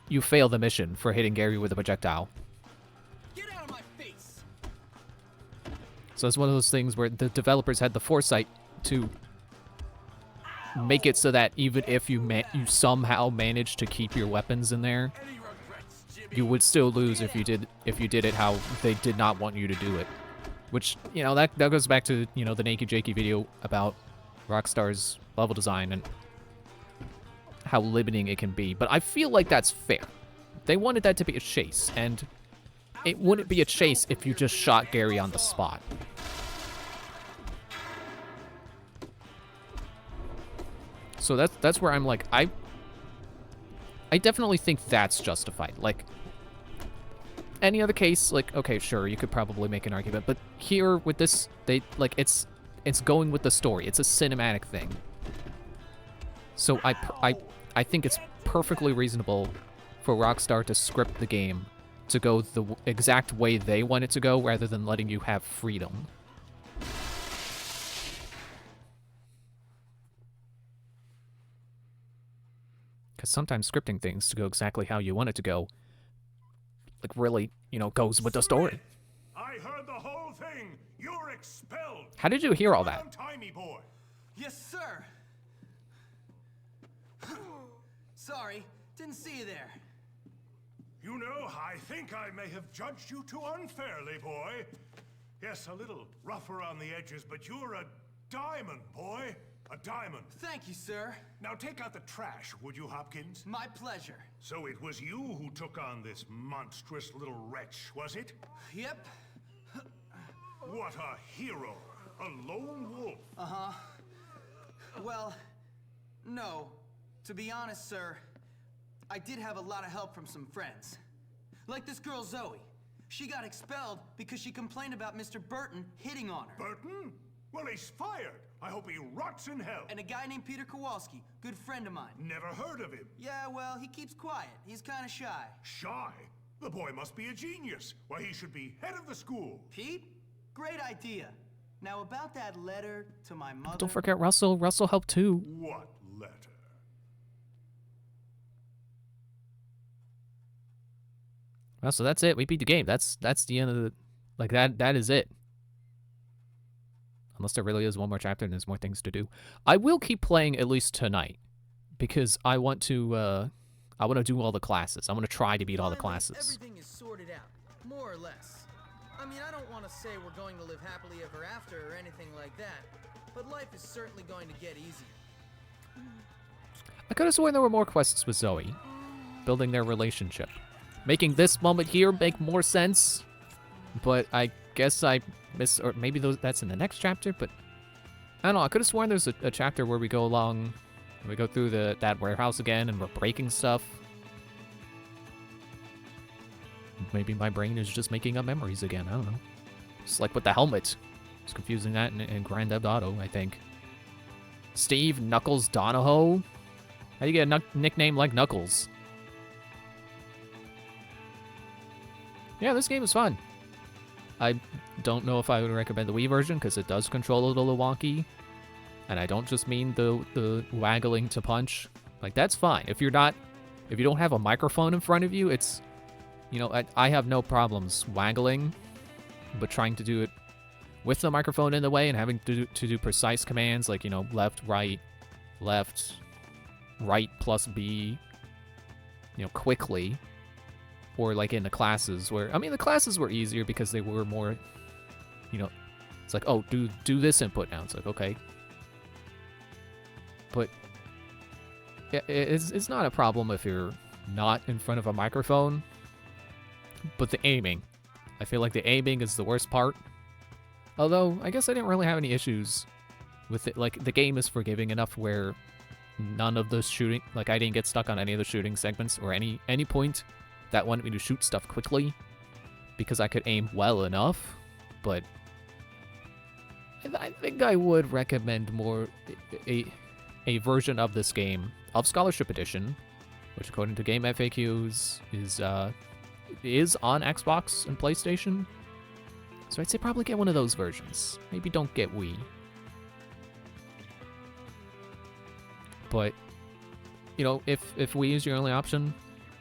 Speaker 1: you fail the mission for hitting Gary with a projectile.
Speaker 2: Get out of my face.
Speaker 1: So it's one of those things where the developers had the foresight to make it so that even if you somehow managed to keep your weapons in there,
Speaker 10: Any regrets, Jimmy?
Speaker 1: you would still lose if you did it how they did not want you to do it. Which, you know, that goes back to, you know, the Naked Jakey video about Rockstar's level design and how limiting it can be. But I feel like that's fair. They wanted that to be a chase, and it wouldn't be a chase if you just shot Gary on the spot. So that's where I'm like, I definitely think that's justified. Like, any other case, like, okay, sure, you could probably make an argument, but here with this, it's going with the story. It's a cinematic thing. So I think it's perfectly reasonable for Rockstar to script the game to go the exact way they want it to go, rather than letting you have freedom. Because sometimes scripting things to go exactly how you want it to go, like, really, you know, goes with the story.
Speaker 3: I heard the whole thing. You're expelled.
Speaker 1: How did you hear all that?
Speaker 3: Timey boy.
Speaker 2: Yes, sir. Sorry, didn't see you there.
Speaker 3: You know, I think I may have judged you too unfairly, boy. Yes, a little rough around the edges, but you're a diamond, boy. A diamond.
Speaker 2: Thank you, sir.
Speaker 3: Now take out the trash, would you, Hopkins?
Speaker 2: My pleasure.
Speaker 3: So it was you who took on this monstrous little wretch, was it?
Speaker 2: Yep.
Speaker 3: What a hero. A lone wolf.
Speaker 2: Uh-huh. Well, no. To be honest, sir, I did have a lot of help from some friends. Like this girl, Zoe. She got expelled because she complained about Mr. Burton hitting on her.
Speaker 3: Burton? Well, he's fired. I hope he rots in hell.
Speaker 2: And a guy named Peter Kowalski, good friend of mine.
Speaker 3: Never heard of him.
Speaker 2: Yeah, well, he keeps quiet. He's kind of shy.
Speaker 3: Shy? The boy must be a genius. Why, he should be head of the school.
Speaker 2: Pete? Great idea. Now, about that letter to my mother...
Speaker 1: Don't forget Russell. Russell helped too.
Speaker 3: What letter?
Speaker 1: Well, so that's it. We beat the game. That's the end of the... Like, that is it. Unless there really is one more chapter and there's more things to do. I will keep playing at least tonight, because I want to do all the classes. I want to try to beat all the classes.
Speaker 6: Everything is sorted out, more or less. I mean, I don't want to say we're going to live happily ever after or anything like that, but life is certainly going to get easier.
Speaker 1: I could have sworn there were more quests with Zoe, building their relationship, making this moment here make more sense. But I guess I missed, or maybe that's in the next chapter. But I don't know. I could have sworn there's a chapter where we go along, and we go through that warehouse again, and we're breaking stuff. Maybe my brain is just making up memories again. I don't know. It's like with the helmet. It's confusing that in Grand Theft Auto, I think. Steve Knuckles Donahoe? How do you get a nickname like Knuckles? Yeah, this game is fun. I don't know if I would recommend the Wii version, because it does control a little wonky. And I don't just mean the waggling to punch. Like, that's fine. If you don't have a microphone in front of you, it's, you know, I have no problems waggling, but trying to do it with the microphone in the way and having to do precise commands like, you know, left, right, write plus B, you know, quickly. Or like in the classes where, I mean, the classes were easier because they were more, you know, it's like, oh, do this input now. It's like, okay. But it's not a problem if you're not in front of a microphone. But the aiming. I feel like the aiming is the worst part. Although, I guess I didn't really have any issues with it. Like, the game is forgiving enough where none of the shooting, like, I didn't get stuck on any of the shooting segments or any point that wanted me to shoot stuff quickly because I could aim well enough. But I think I would recommend more a version of this game of Scholarship Edition, which according to Game FAQs is on Xbox and PlayStation. So I'd say probably get one of those versions. Maybe don't get Wii. But, you know, if Wii is your only option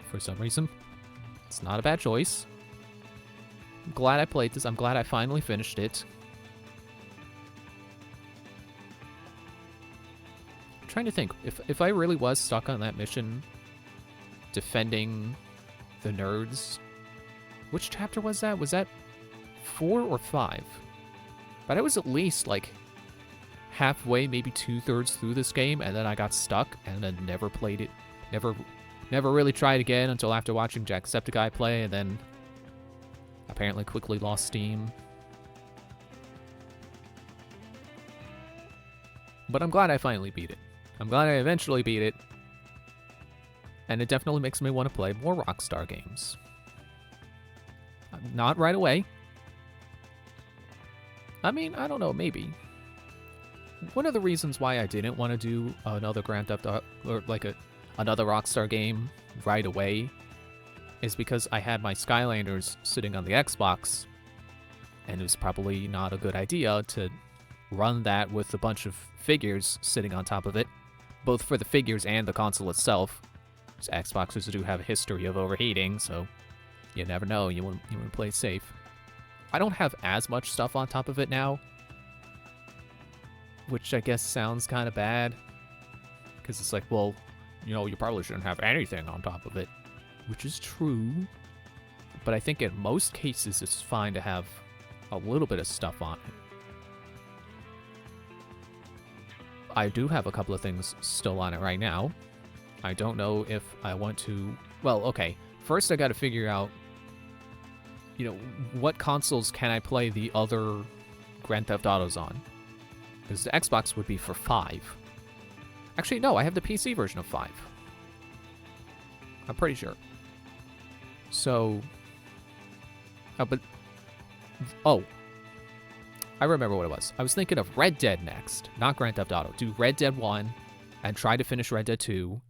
Speaker 1: for some reason, it's not a bad choice. I'm glad I played this. I'm glad I finally finished it. I'm trying to think. If I really was stuck on that mission defending the nerds, which chapter was that? Was that 4 or 5? But I was at least like halfway, maybe 2/3 through this game, and then I got stuck and then never played it. Never really tried again until after watching Jacksepticeye play, and then apparently quickly lost steam. But I'm glad I finally beat it. I'm glad I eventually beat it. And it definitely makes me want to play more Rockstar games. Not right away. I mean, I don't know, maybe. One of the reasons why I didn't want to do another Grand Theft Auto, or like another Rockstar game right away, is because I had my Skylanders sitting on the Xbox, and it was probably not a good idea to run that with a bunch of figures sitting on top of it, both for the figures and the console itself. Xboxes do have a history of overheating, so you never know. You want to play it safe. I don't have as much stuff on top of it now, which I guess sounds kind of bad, because it's like, well, you know, you probably shouldn't have anything on top of it, which is true. But I think in most cases it's fine to have a little bit of stuff on it. I do have a couple of things still on it right now. I don't know if I want to... Well, okay. First I gotta figure out, you know, what consoles can I play the other Grand Theft Autos on? Because the Xbox would be for 5. Actually, no, I have the PC version of 5. I'm pretty sure. So... Oh. I remember what it was. I was thinking of Red Dead next, not Grand Theft Auto. Do Red Dead 1, and try to finish Red Dead 2,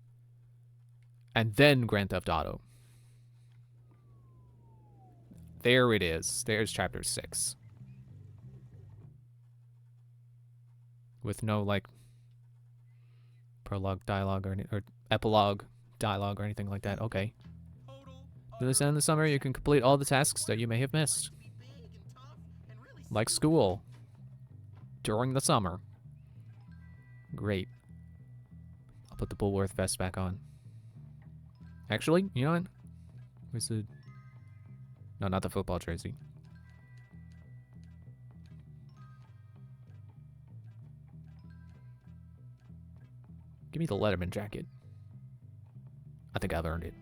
Speaker 1: and then Grand Theft Auto. There it is. There's Chapter 6. With no, like, prologue dialogue or epilogue dialogue or anything like that. Okay. To this end of the summer, you can complete all the tasks that you may have missed. Like school. During the summer. Great. I'll put the Bullworth vest back on. Actually, you know what? Where's the... No, not the football jersey. Give me the Letterman jacket. I think I've earned it.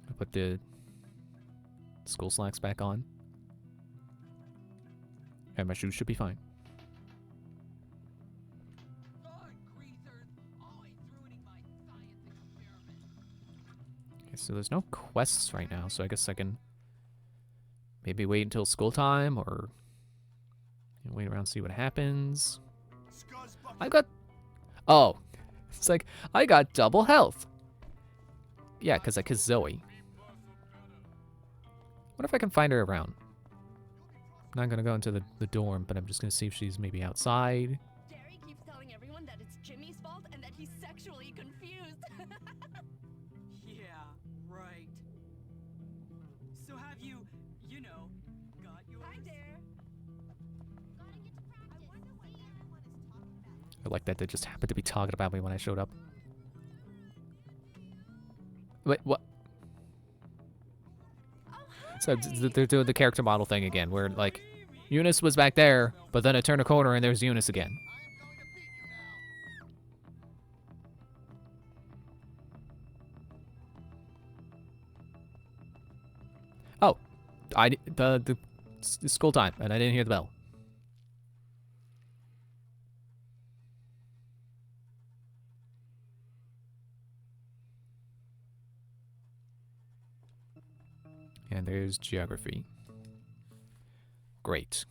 Speaker 1: I'll put the school slacks back on. And my shoes should be fine. Okay, so there's no quests right now, so I guess I can maybe wait until school time, or wait around and see what happens. I got... Oh. It's like, I got double health. Yeah, because I kissed Zoe. What if I can find her around? I'm not going to go into the dorm, but I'm just going to see if she's maybe outside.
Speaker 8: Jerry keeps telling everyone that it's Jimmy's fault and that he's sexually confused.
Speaker 4: Yeah, right. So have you, you know, got yours?
Speaker 8: Hi there.
Speaker 1: I like that they just happened to be talking about me when I showed up. Wait, what? So they're doing the character model thing again, where like Eunice was back there, but then I turn a corner and there's Eunice again. Oh, the school time, and I didn't hear the bell. And there's geography. Great.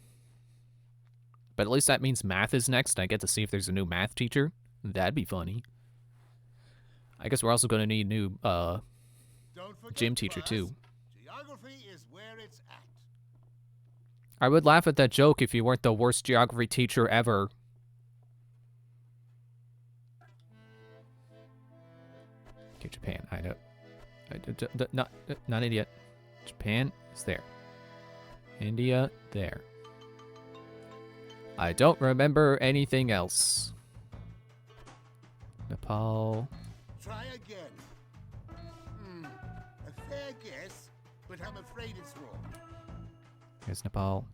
Speaker 1: But at least that means math is next. I get to see if there's a new math teacher. That'd be funny. I guess we're also going to need a new gym teacher too.
Speaker 7: Geography is where it's at.
Speaker 1: I would laugh at that joke if you weren't the worst geography teacher ever. Okay, Japan. I know. Not idiot. Japan is there. India, there. I don't remember anything else. Nepal.
Speaker 7: Try again. A fair guess, but I'm afraid it's wrong.
Speaker 1: Here's Nepal.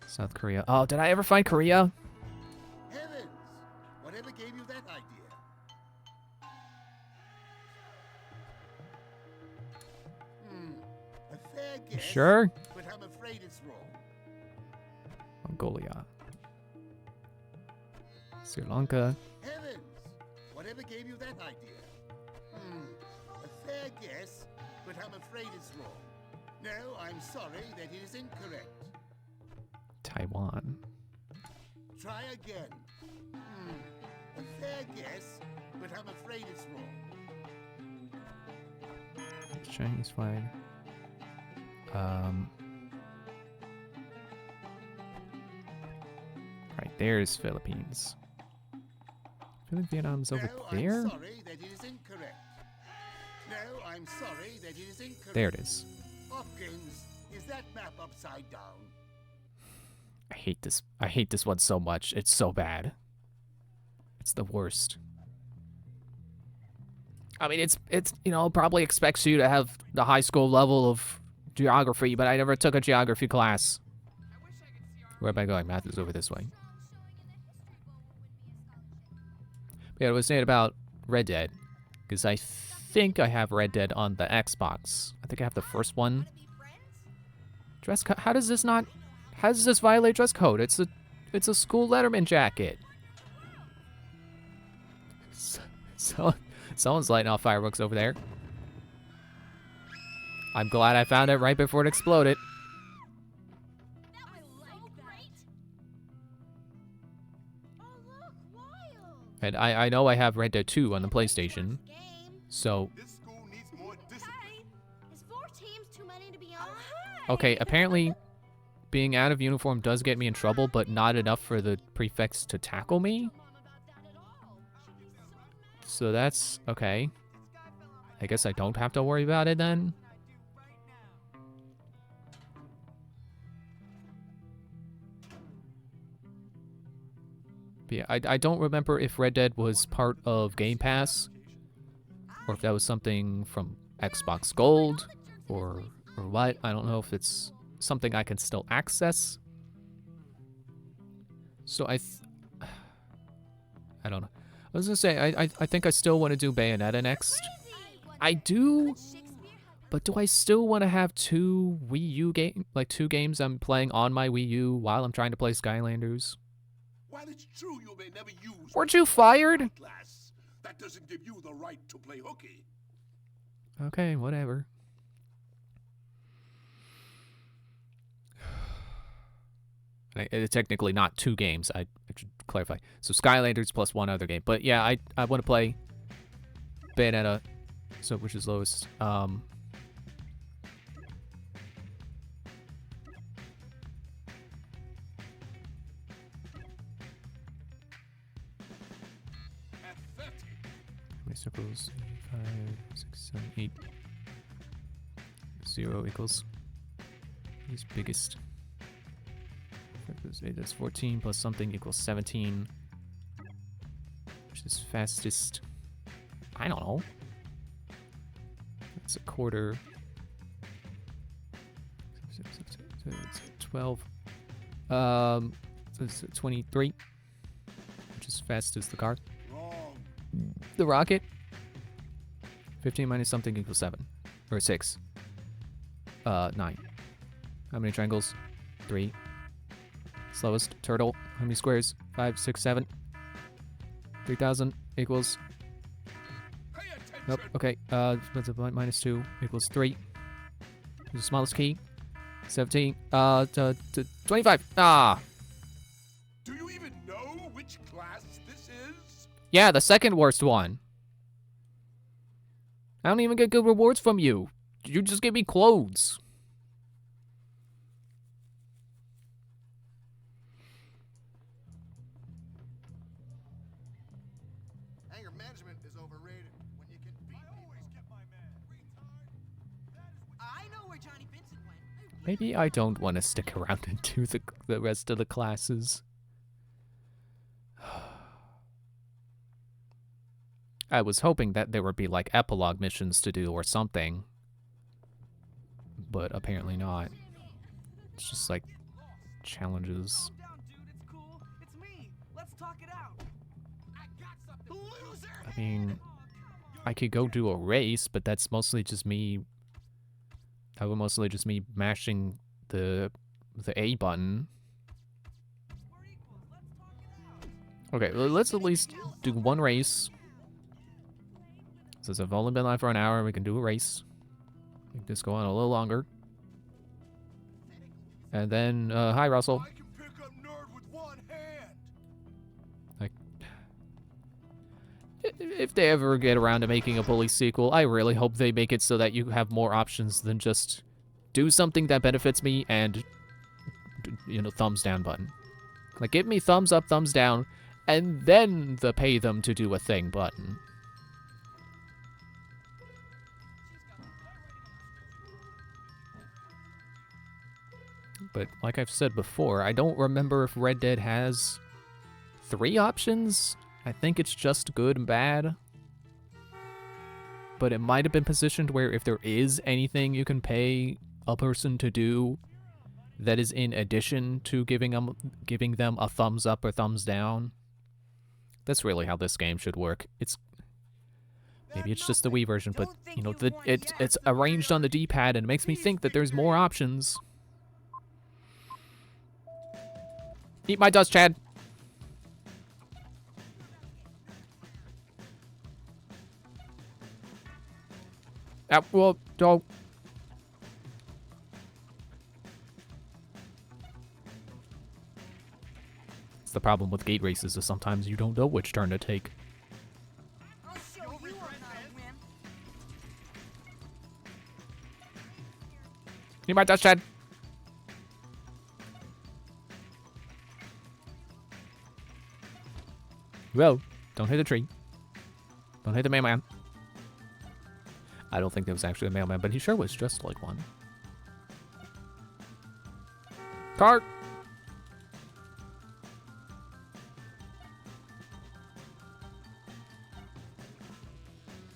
Speaker 1: South Korea. Oh, did I ever find Korea?
Speaker 7: Heavens! Whatever gave you that idea? A fair guess.
Speaker 1: Sure?
Speaker 7: But I'm afraid it's wrong.
Speaker 1: Mongolia. Sri Lanka.
Speaker 7: Heavens! Whatever gave you that idea? A fair guess, but I'm afraid it's wrong. No, I'm sorry, that it is incorrect.
Speaker 1: Taiwan.
Speaker 7: Try again. A fair guess, but I'm afraid it's wrong.
Speaker 1: Chinese flag. Right, there's Philippines. I feel like Vietnam's over there.
Speaker 7: I'm sorry, that it is incorrect. No, I'm sorry, that it is incorrect.
Speaker 1: There it is.
Speaker 7: Hopkins, is that map upside down?
Speaker 1: I hate this. I hate this one so much. It's so bad. It's the worst. I mean, it's you know, probably expects you to have the high school level of geography, but I never took a geography class. Where am I going? Math is over this way. Yeah, I was saying about Red Dead, because I think I have Red Dead on the Xbox. I think I have the first one. Dress code? How does this not? How does this violate dress code? It's a school Letterman jacket. So someone's lighting off fireworks over there. I'm glad I found it right before it exploded. And I know I have Red Dead 2 on the PlayStation, so... Okay, apparently being out of uniform does get me in trouble, but not enough for the prefects to tackle me. So that's okay. I guess I don't have to worry about it then. But yeah, I don't remember if Red Dead was part of Game Pass, or if that was something from Xbox Gold, or what. I don't know if it's something I can still access. So I don't know. I was gonna say, I think I still want to do Bayonetta next. I do, but do I still want to have two games I'm playing on my Wii U while I'm trying to play Skylanders?
Speaker 11: While it's true you may never use
Speaker 1: Weren't you fired?
Speaker 11: glass, that doesn't give you the right to play hooky.
Speaker 1: Okay, whatever. It's technically not two games. I should clarify. So Skylanders plus one other game. But yeah, I want to play Bayonetta, so which is lowest. How many circles? 5, 6, 7, 8. 0 equals. He's biggest. That's 14 plus something equals 17. Just fastest. I don't know. It's a quarter. 12. It's 23. Which is fast as the car. The rocket. 15 minus something equals 7. Or 6. 9. How many triangles? 3. Slowest turtle. How many squares? 5, 6, 7. 3,000 equals. Nope. Okay. That's a minus 2 equals 3. The smallest key. 17. 25. Ah.
Speaker 11: Do you even know which class this is?
Speaker 1: Yeah, the second worst one. I don't even get good rewards from you. You just give me clothes.
Speaker 7: Anger management is overrated when you can beat people. I always get my man.
Speaker 4: I know where Johnny Vincent went.
Speaker 1: Maybe I don't want to stick around and do the rest of the classes. I was hoping that there would be like epilogue missions to do or something. But apparently not. It's just like challenges.
Speaker 4: Calm down, dude. It's cool. It's me. Let's talk it out. I got something. Loser.
Speaker 1: I mean, I could go do a race, but that's mostly just me. That would mostly just me mashing the A button. Okay, well, let's at least do one race. Since I've only been live for an hour, we can do a race. Make this go on a little longer. And then, hi, Russell.
Speaker 7: I can pick up nerd with one hand.
Speaker 1: Like, if they ever get around to making a Bully sequel, I really hope they make it so that you have more options than just do something that benefits me and, you know, thumbs down button. Like, give me thumbs up, thumbs down, and then the pay them to do a thing button. But like I've said before, I don't remember if Red Dead has 3 options. I think it's just good and bad. But it might have been positioned where if there is anything you can pay a person to do that is in addition to giving them a thumbs up or thumbs down. That's really how this game should work. Maybe it's just the Wii version, but you know, it's arranged on the D-pad and it makes me think that there's more options. Eat my dust, Chad. Well, don't. It's the problem with gate races is sometimes you don't know which turn to take.
Speaker 4: I'll show you I'm not a win.
Speaker 1: Eat my dust, Chad. Whoa, don't hit the tree. Don't hit the mailman. I don't think there was actually a mailman, but he sure was dressed like one. Cart!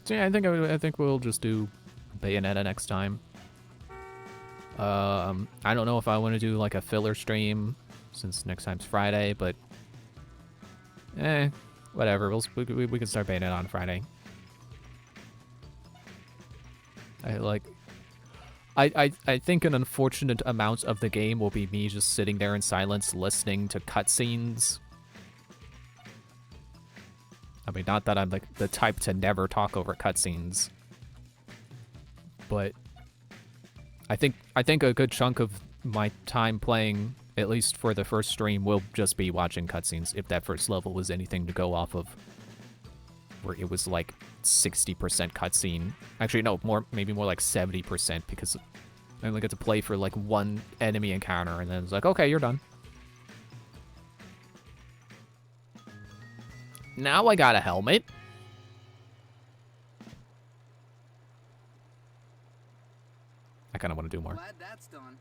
Speaker 1: So yeah, I think we'll just do Bayonetta next time. I don't know if I want to do like a filler stream since next time's Friday, but whatever. We can start Bayonetta on Friday. I think an unfortunate amount of the game will be me just sitting there in silence listening to cutscenes. I mean, not that I'm like the type to never talk over cutscenes, but I think a good chunk of my time playing, at least for the first stream, will just be watching cutscenes, if that first level was anything to go off of, where it was like 60% cutscene. Actually, no, maybe more like 70%, because I only get to play for like one enemy encounter, and then it's like, okay, you're done. Now I got a helmet. I kind of want to do more.
Speaker 4: Glad that's done.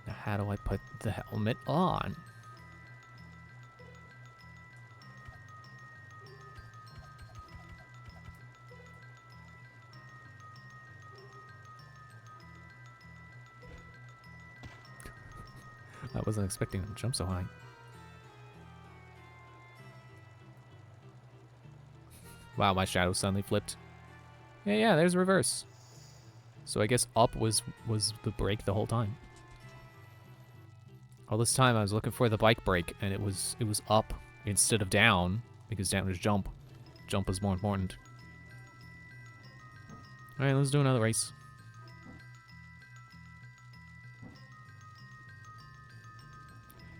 Speaker 1: Now, how do I put the helmet on? I wasn't expecting him to jump so high. Wow, my shadow suddenly flipped. Yeah, there's reverse. So I guess up was the brake the whole time. All this time I was looking for the bike brake, and it was up instead of down, because down is jump. Jump is more important. Alright, let's do another race.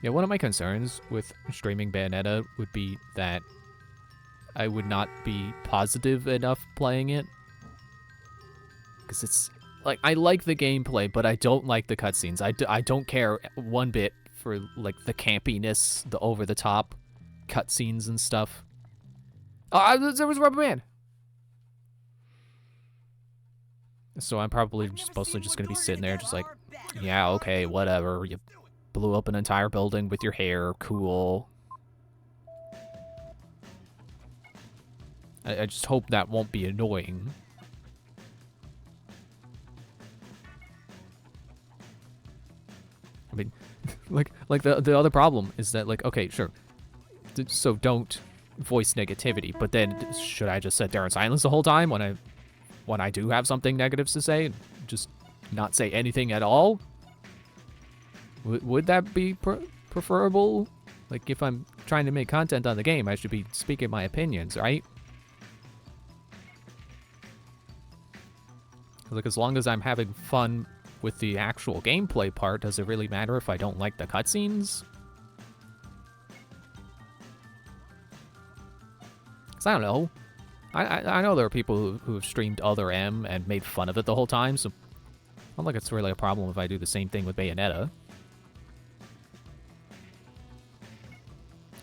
Speaker 1: Yeah, one of my concerns with streaming Bayonetta would be that I would not be positive enough playing it. Because it's, like, I like the gameplay, but I don't like the cutscenes. I don't care one bit for, like, the campiness, the over-the-top cutscenes and stuff. Oh, there was Rubber Man! So I'm probably mostly just gonna be sitting there just like, yeah, okay, whatever. You blew up an entire building with your hair, cool. I just hope that won't be annoying. I mean, like the other problem is that, like, okay, sure. So don't voice negativity, but then should I just sit there in silence the whole time when I do have something negative to say, and just not say anything at all? Would that be preferable? Like, if I'm trying to make content on the game, I should be speaking my opinions, right? Like, as long as I'm having fun with the actual gameplay part, does it really matter if I don't like the cutscenes? Because I don't know. I know there are people who have streamed Other M and made fun of it the whole time, so I don't think it's really a problem if I do the same thing with Bayonetta.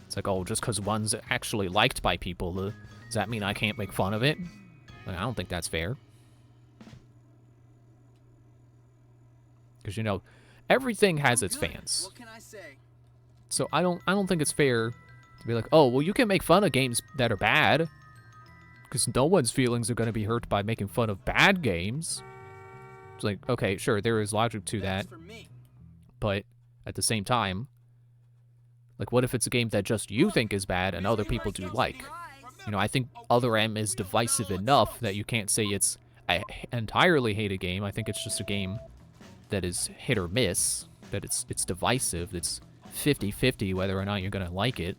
Speaker 1: It's like, oh, just because one's actually liked by people, does that mean I can't make fun of it? Like, I don't think that's fair. Because, you know, everything has its fans.
Speaker 6: What can I say?
Speaker 1: So I don't think it's fair to be like, oh, well, you can make fun of games that are bad, because no one's feelings are going to be hurt by making fun of bad games. It's like, okay, sure, there is logic to that, but at the same time, like, what if it's a game that just you think is bad and other people do like? You know, I think Other M is divisive enough that you can't say it's an entirely hate a game. I think it's just a game that is hit or miss, that it's divisive, it's 50-50 whether or not you're going to like it.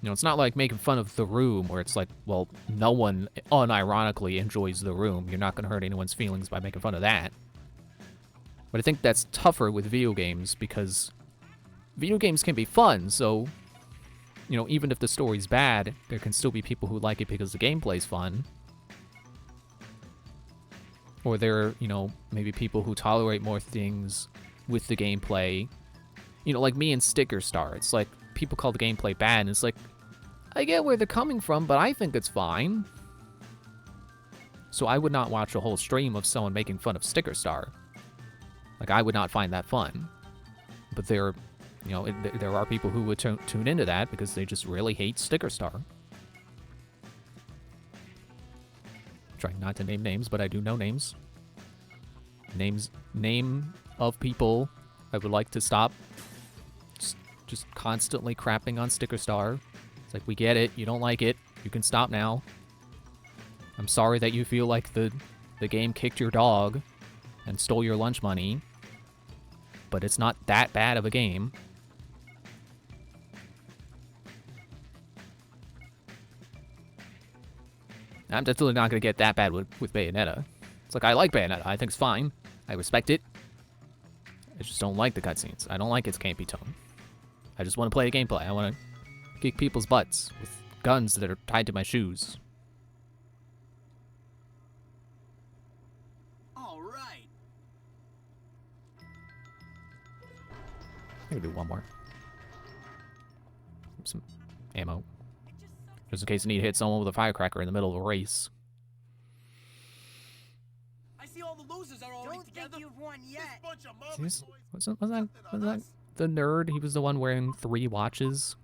Speaker 1: You know, it's not like making fun of The Room, where it's like, well, no one unironically enjoys The Room. You're not going to hurt anyone's feelings by making fun of that. But I think that's tougher with video games, because video games can be fun, so, you know, even if the story's bad, there can still be people who like it because the gameplay's fun. Or there are, you know, maybe people who tolerate more things with the gameplay. You know, like me and Sticker Star. It's like, people call the gameplay bad, and it's like, I get where they're coming from, but I think it's fine. So I would not watch a whole stream of someone making fun of Sticker Star. Like, I would not find that fun. But there, you know, there are people who would tune into that because they just really hate Sticker Star. Trying not to name names, but I do know names. Name of people I would like to stop just constantly crapping on Sticker Star. It's like, we get it, you don't like it, you can stop now. I'm sorry that you feel like the game kicked your dog and stole your lunch money, but it's not that bad of a game. I'm definitely not going to get that bad with Bayonetta. It's like, I like Bayonetta, I think it's fine, I respect it. I just don't like the cutscenes. I don't like its campy tone. I just want to play the gameplay. I want to kick people's butts with guns that are tied to my shoes.
Speaker 6: All right.
Speaker 1: I can do one more. Some ammo. Just in case I need to hit someone with a firecracker in the middle of a race.
Speaker 10: I see all the losers are already together.
Speaker 5: Think you've won yet.
Speaker 1: Was that the nerd? He was the one wearing 3 watches.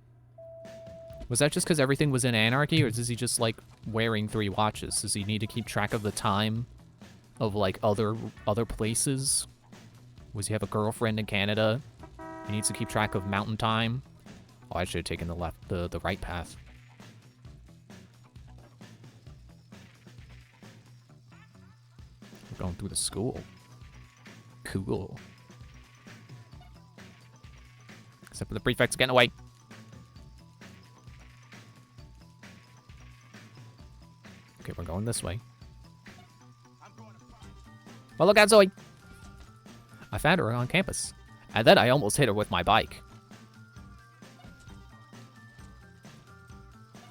Speaker 1: Was that just because everything was in anarchy, or is he just, like, wearing 3 watches? Does he need to keep track of the time of, like, other places? Was he have a girlfriend in Canada? He needs to keep track of mountain time. Oh, I should have taken the right path. We're going through the school. Cool. Except for the prefects getting away. Okay, we're going this way. Well, look out, Zoe! I found her on campus. And then I almost hit her with my bike.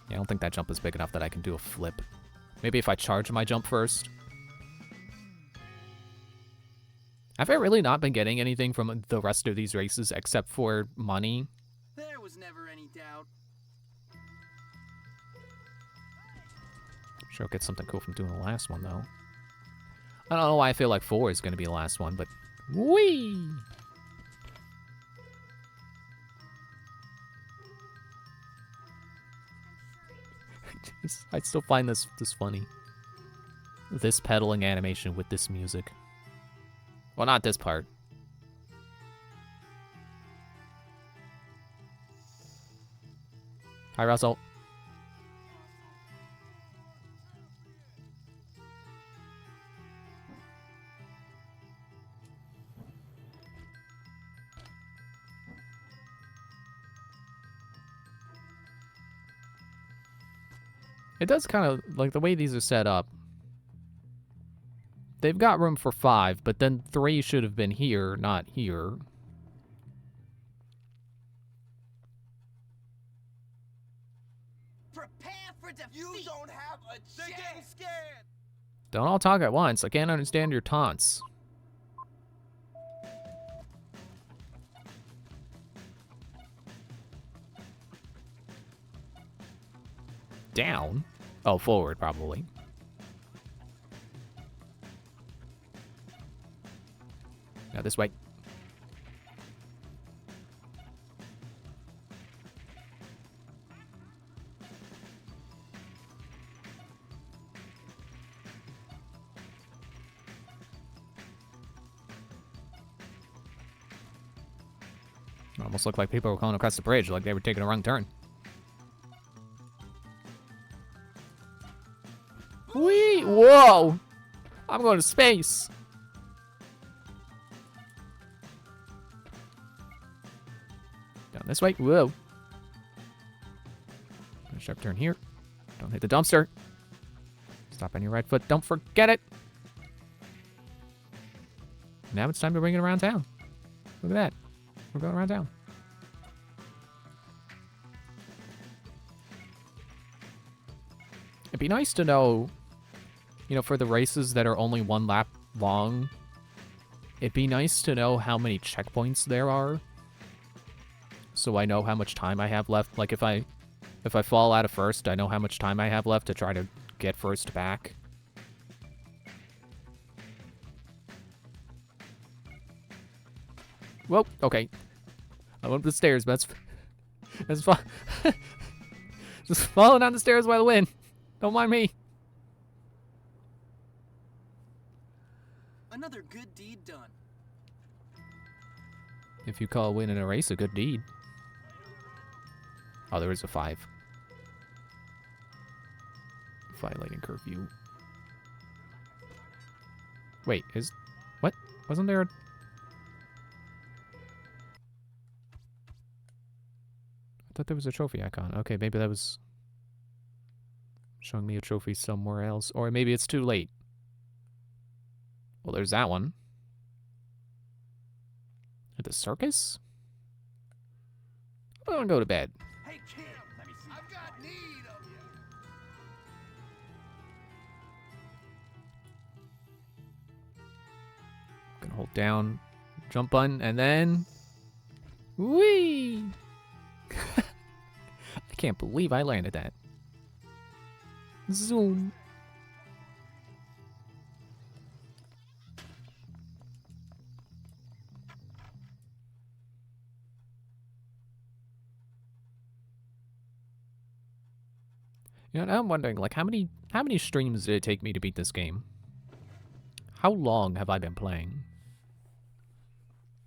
Speaker 1: Yeah, I don't think that jump is big enough that I can do a flip. Maybe if I charge my jump first. Have I really not been getting anything from the rest of these races except for money?
Speaker 6: There was never any doubt.
Speaker 1: Sure, I'll get something cool from doing the last one, though. I don't know why I feel like 4 is going to be the last one, but... Whee! I still find this funny. This pedaling animation with this music. Well, not this part. Hi, Russell. It does kind of, like, the way these are set up. They've got room for 5, but then 3 should have been here, not here.
Speaker 4: Prepare for defeat. You don't have a chance. They're getting scared.
Speaker 1: Don't all talk at once. I can't understand your taunts. Down? Oh, forward, probably. Now this way. Almost looked like people were going across the bridge, like they were taking a wrong turn. Whee! Whoa! I'm going to space! Down this way. Whoa. Sharp turn here. Don't hit the dumpster. Stop on your right foot. Don't forget it! Now it's time to bring it around town. Look at that. We're going around town. It'd be nice to know, you know, for the races that are only 1 lap long, it'd be nice to know how many checkpoints there are, so I know how much time I have left. Like, if I fall out of first, I know how much time I have left to try to get first back. Whoa, okay. I went up the stairs, but that's fine. Just falling down the stairs by the wind. Don't mind me.
Speaker 6: Another good deed done.
Speaker 1: If you call a win in a race a good deed. Oh, there is a 5. Violating curfew. Wait, what? Wasn't there a... I thought there was a trophy icon. Okay, maybe that was showing me a trophy somewhere else. Or maybe it's too late. Well, there's that one. At the circus? I'm gonna go to bed.
Speaker 4: Hey kid, let me see. I've got need of you.
Speaker 1: Gonna hold down, jump button, and then... Whee! I can't believe I landed that. Zoom. You know, now I'm wondering, like, how many streams did it take me to beat this game? How long have I been playing?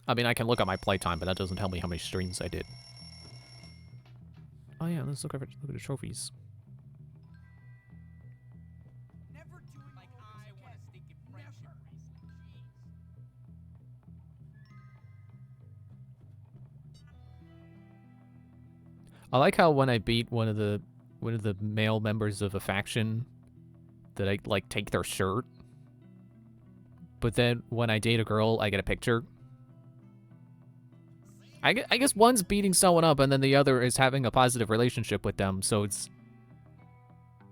Speaker 1: I mean, I can look at my playtime, but that doesn't tell me how many streams I did. Oh yeah, let's look at the trophies.
Speaker 4: Never doing like I want to stick in friendship bracelet.
Speaker 1: I like how when I beat one of the male members of a faction, that I like take their shirt. But then when I date a girl, I get a picture. I guess one's beating someone up, and then the other is having a positive relationship with them. So it's,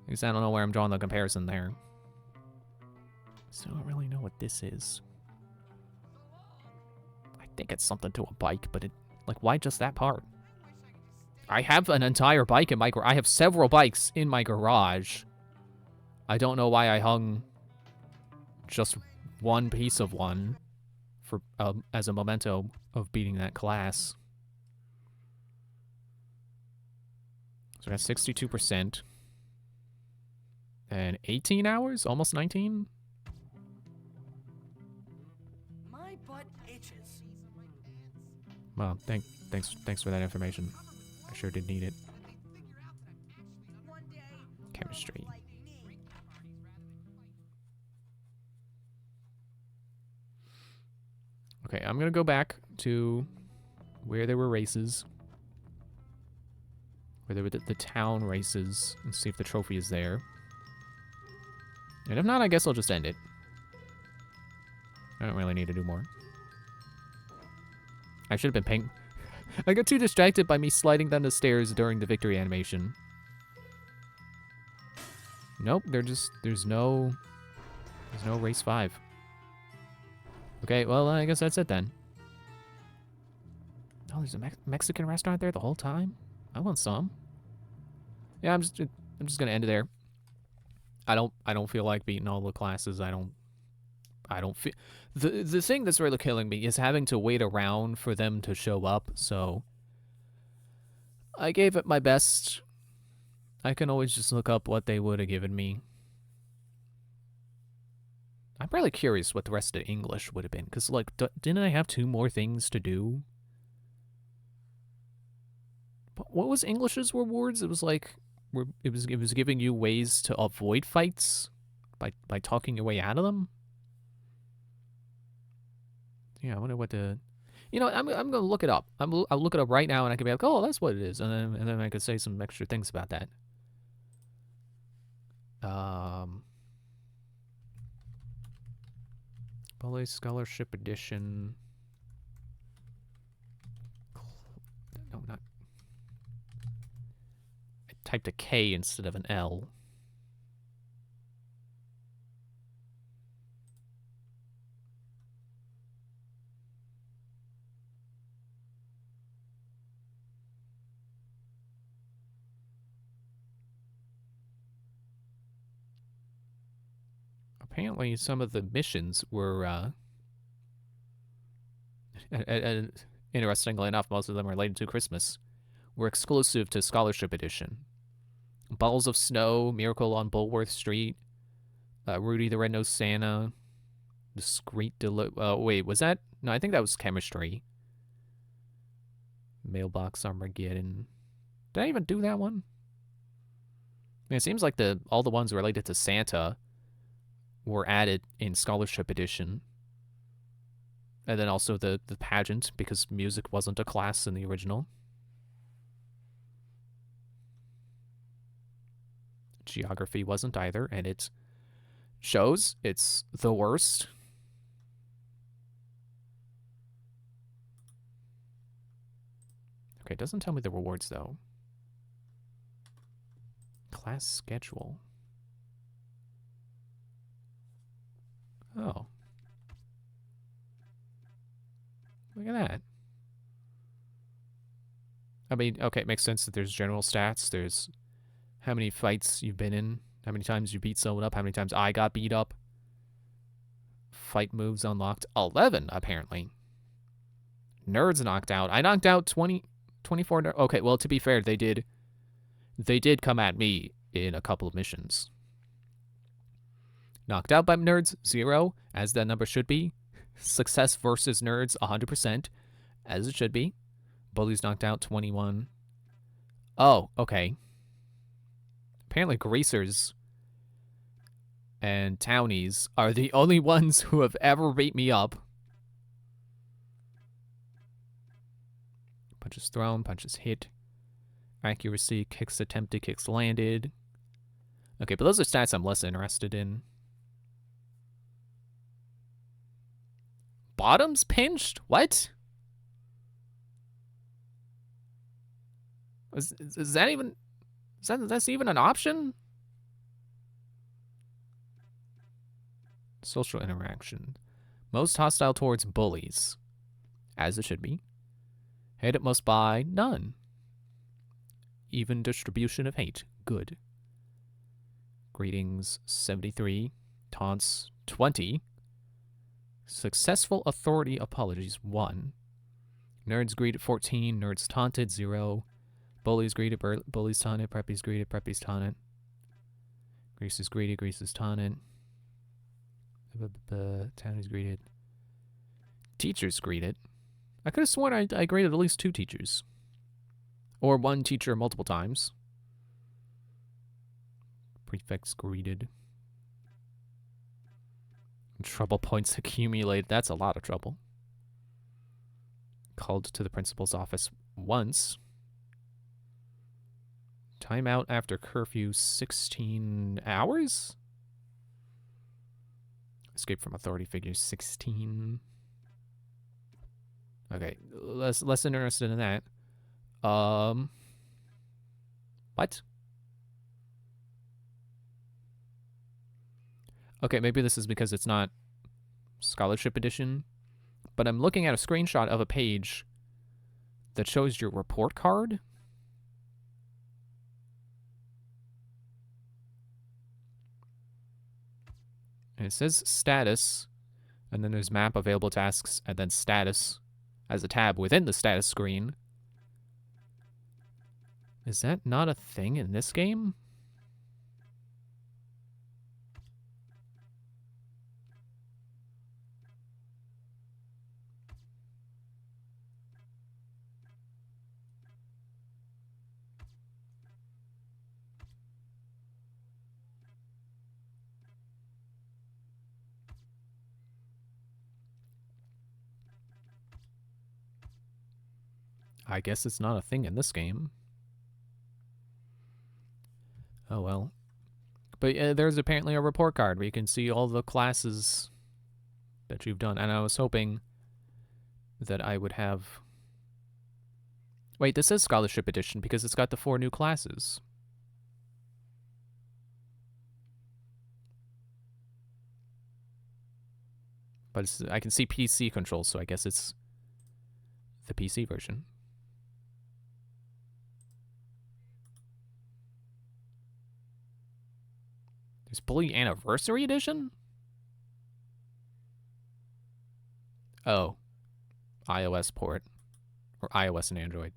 Speaker 1: I guess I don't know where I'm drawing the comparison there. So I don't really know what this is. I think it's something to a bike, but it, like, why just that part? I have an entire bike in my garage. I have several bikes in my garage. I don't know why I hung just one piece of one for as a memento of beating that class. So that's 62%. And 18 hours? Almost 19?
Speaker 4: My butt itches.
Speaker 1: Well, thanks for that information. I sure did need it. Chemistry. Okay, I'm gonna go back to where there were races. Where there were the town races, and see if the trophy is there. And if not, I guess I'll just end it. I don't really need to do more. I should have been paying... I got too distracted by me sliding down the stairs during the victory animation. Nope, there's no race 5. Okay, well, I guess that's it then. Oh, there's a Mexican restaurant there the whole time? I want some. Yeah, I'm just gonna end it there. I don't feel like beating all the classes. I don't feel... The thing that's really killing me is having to wait around for them to show up, so... I gave it my best. I can always just look up what they would have given me. I'm really curious what the rest of English would have been, because, like, didn't I have 2 more things to do? But what was English's rewards? It was like... It was giving you ways to avoid fights by talking your way out of them. Yeah, I wonder what the... You know, I'm gonna look it up. I'll look it up right now, and I can be like, oh, that's what it is, and then I could say some extra things about that. Bully Scholarship Edition. No, not... I typed a K instead of an L. Apparently, some of the missions were, interestingly enough, most of them related to Christmas, were exclusive to Scholarship Edition. Balls of Snow, Miracle on Bulworth Street, Rudy the Red-Nosed Santa, Discreet wait, was that? No, I think that was Chemistry. Mailbox Armageddon. Did I even do that one? I mean, it seems like all the ones related to Santa were added in Scholarship Edition. And then also the pageant, because music wasn't a class in the original. Geography wasn't either, and it shows it's the worst. Okay, it doesn't tell me the rewards, though. Class schedule. Oh. Look at that. I mean, okay, it makes sense that there's general stats. There's how many fights you've been in, how many times you beat someone up, how many times I got beat up. Fight moves unlocked. 11, apparently. Nerds knocked out. I knocked out 24. Okay, well, to be fair, they did come at me in a couple of missions. Knocked out by nerds, 0, as that number should be. Success versus nerds, 100%, as it should be. Bullies knocked out, 21. Oh, okay. Apparently greasers and townies are the only ones who have ever beat me up. Punches thrown, punches hit. Accuracy, kicks attempted, kicks landed. Okay, but those are stats I'm less interested in. Bottoms pinched? What? Is that even... That's even an option? Social interaction. Most hostile towards bullies. As it should be. Hate it most by none. Even distribution of hate. Good. Greetings, 73. Taunts, 20. Successful authority apologies, 1. Nerds greeted, 14. Nerds taunted, 0. Bullies greeted, bullies taunted. Preppies greeted, preppies taunted. Greasers greeted, greasers taunted. Townies greeted. Teachers greeted. I could have sworn I graded at least 2 teachers. Or 1 teacher multiple times. Prefects greeted. Trouble points accumulated. That's a lot of trouble. Called to the principal's office once. Timeout after curfew, 16 hours? Escape from authority figures, 16. Okay, less interested in that. What? Okay, maybe this is because it's not scholarship edition, but I'm looking at a screenshot of a page that shows your report card. And it says status, and then there's map available tasks, and then status as a tab within the status screen. Is that not a thing in this game? I guess it's not a thing in this game. Oh well. But there's apparently a report card where you can see all the classes that you've done. And I was hoping that I would have... Wait, this is Scholarship Edition because it's got the 4 new classes. But I can see PC controls, so I guess it's the PC version. There's Bully Anniversary Edition? Oh. iOS port. Or iOS and Android.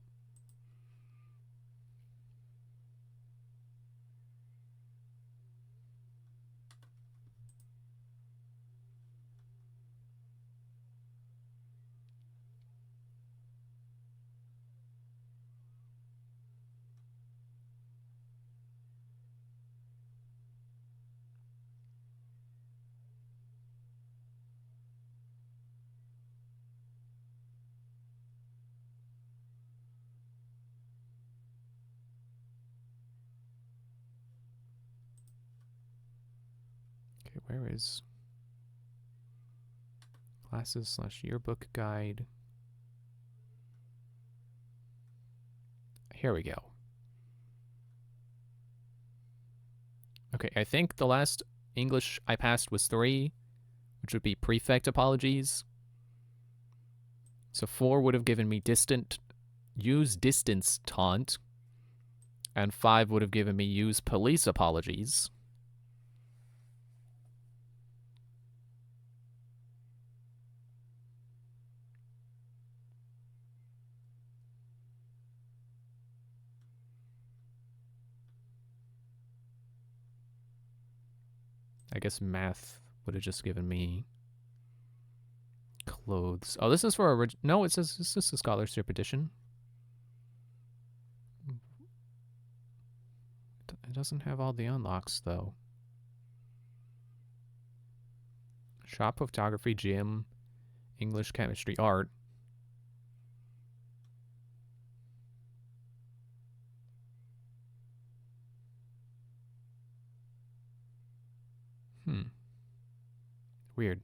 Speaker 1: Okay, where is classes / yearbook guide? Here we go. Okay, I think the last English I passed was 3, which would be prefect apologies. So 4 would have given me use distance taunt, and 5 would have given me use police apologies. I guess math would have just given me Clothes. Oh, this is for original. No, it says this is a scholarship edition. It doesn't have all the unlocks, though. Shop, photography, gym, English, chemistry, art. Weird.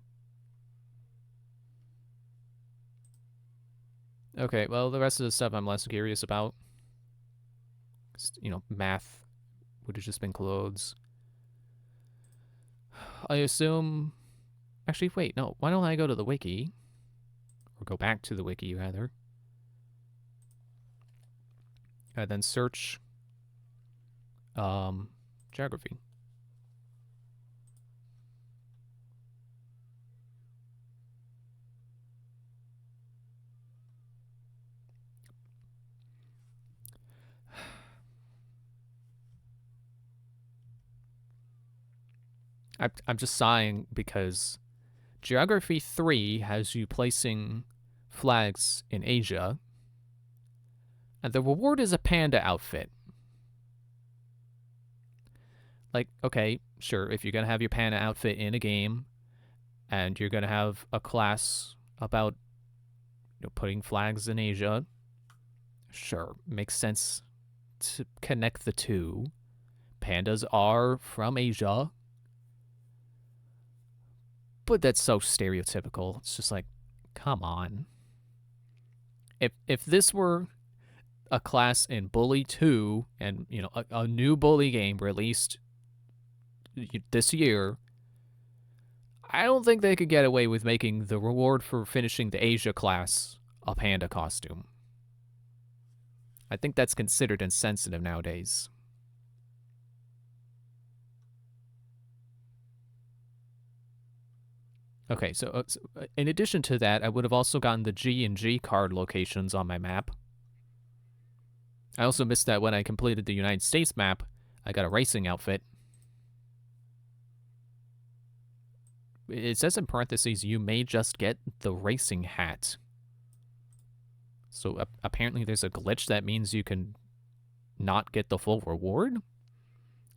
Speaker 1: Okay, well, the rest of the stuff I'm less curious about. You know, math would have just been clothes. I assume... Actually, wait, no. Why don't I go to the wiki? Or go back to the wiki, rather. And then search... geography. I'm just sighing because Geography 3 has you placing flags in Asia, and the reward is a panda outfit. Like, okay, sure, if you're going to have your panda outfit in a game, and you're going to have a class about putting flags in Asia, sure, makes sense to connect the two. Pandas are from Asia. But that's so stereotypical. It's just like, come on. If this were a class in Bully 2 and, a new Bully game released this year, I don't think they could get away with making the reward for finishing the Asia class a panda costume. I think that's considered insensitive nowadays. Okay, so in addition to that, I would have also gotten the G and G card locations on my map. I also missed that when I completed the United States map, I got a racing outfit. It says in parentheses, you may just get the racing hat. So apparently there's a glitch that means you can not get the full reward?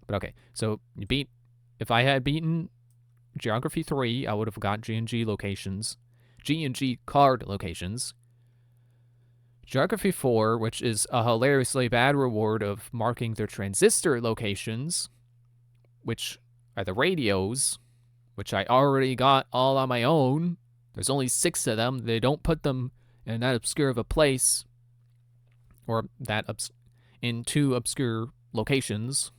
Speaker 1: But okay, so if I had beaten Geography 3, I would have got G&G locations. G&G card locations. Geography 4, which is a hilariously bad reward of marking their transistor locations, which are the radios, which I already got all on my own. There's only 6 of them. They don't put them in that obscure of a place, or in 2 obscure locations.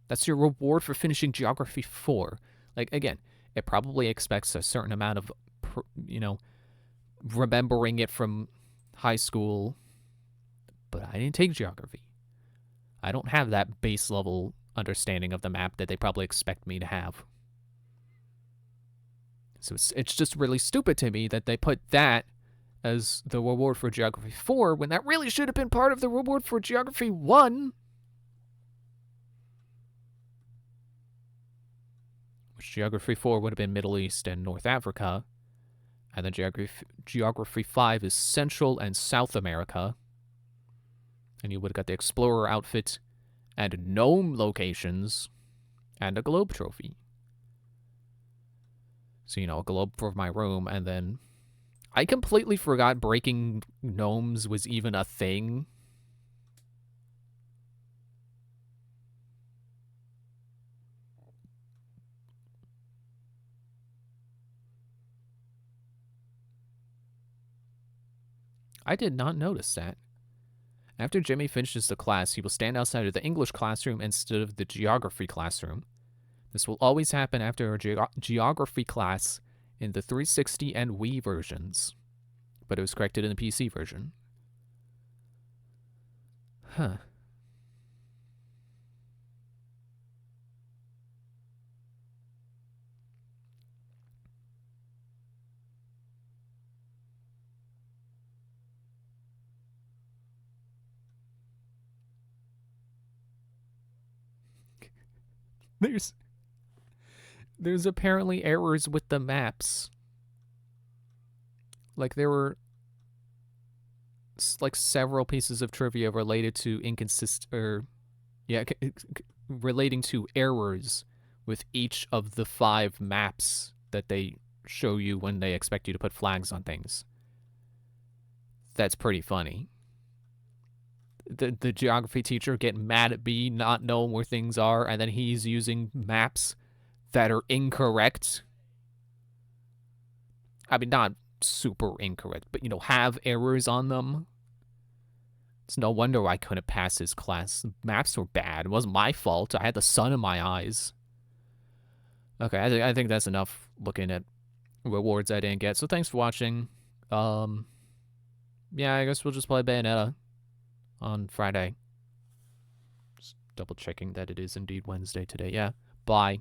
Speaker 1: That's your reward for finishing Geography 4. Like, again, it probably expects a certain amount of, remembering it from high school. But I didn't take Geography. I don't have that base level understanding of the map that they probably expect me to have. So it's just really stupid to me that they put that as the reward for Geography 4 when that really should have been part of the reward for Geography 1. Which Geography 4 would have been Middle East and North Africa. And then Geography 5 is Central and South America. And you would have got the Explorer outfit and gnome locations and a globe trophy. So, a globe for my room, and then I completely forgot breaking gnomes was even a thing. I did not notice that. After Jimmy finishes the class, he will stand outside of the English classroom instead of the geography classroom. This will always happen after a geography class in the 360 and Wii versions, but it was corrected in the PC version. Huh. There's apparently errors with the maps. Like, there were like several pieces of trivia related to relating to errors with each of the 5 maps that they show you when they expect you to put flags on things. That's pretty funny. The geography teacher getting mad at B not knowing where things are, and then he's using maps that are incorrect. I mean, not super incorrect, but, have errors on them. It's no wonder I couldn't pass his class. The maps were bad. It wasn't my fault. I had the sun in my eyes. Okay, I think that's enough looking at rewards I didn't get. So thanks for watching. Yeah, I guess we'll just play Bayonetta on Friday. Just double checking that it is indeed Wednesday today. Yeah, bye.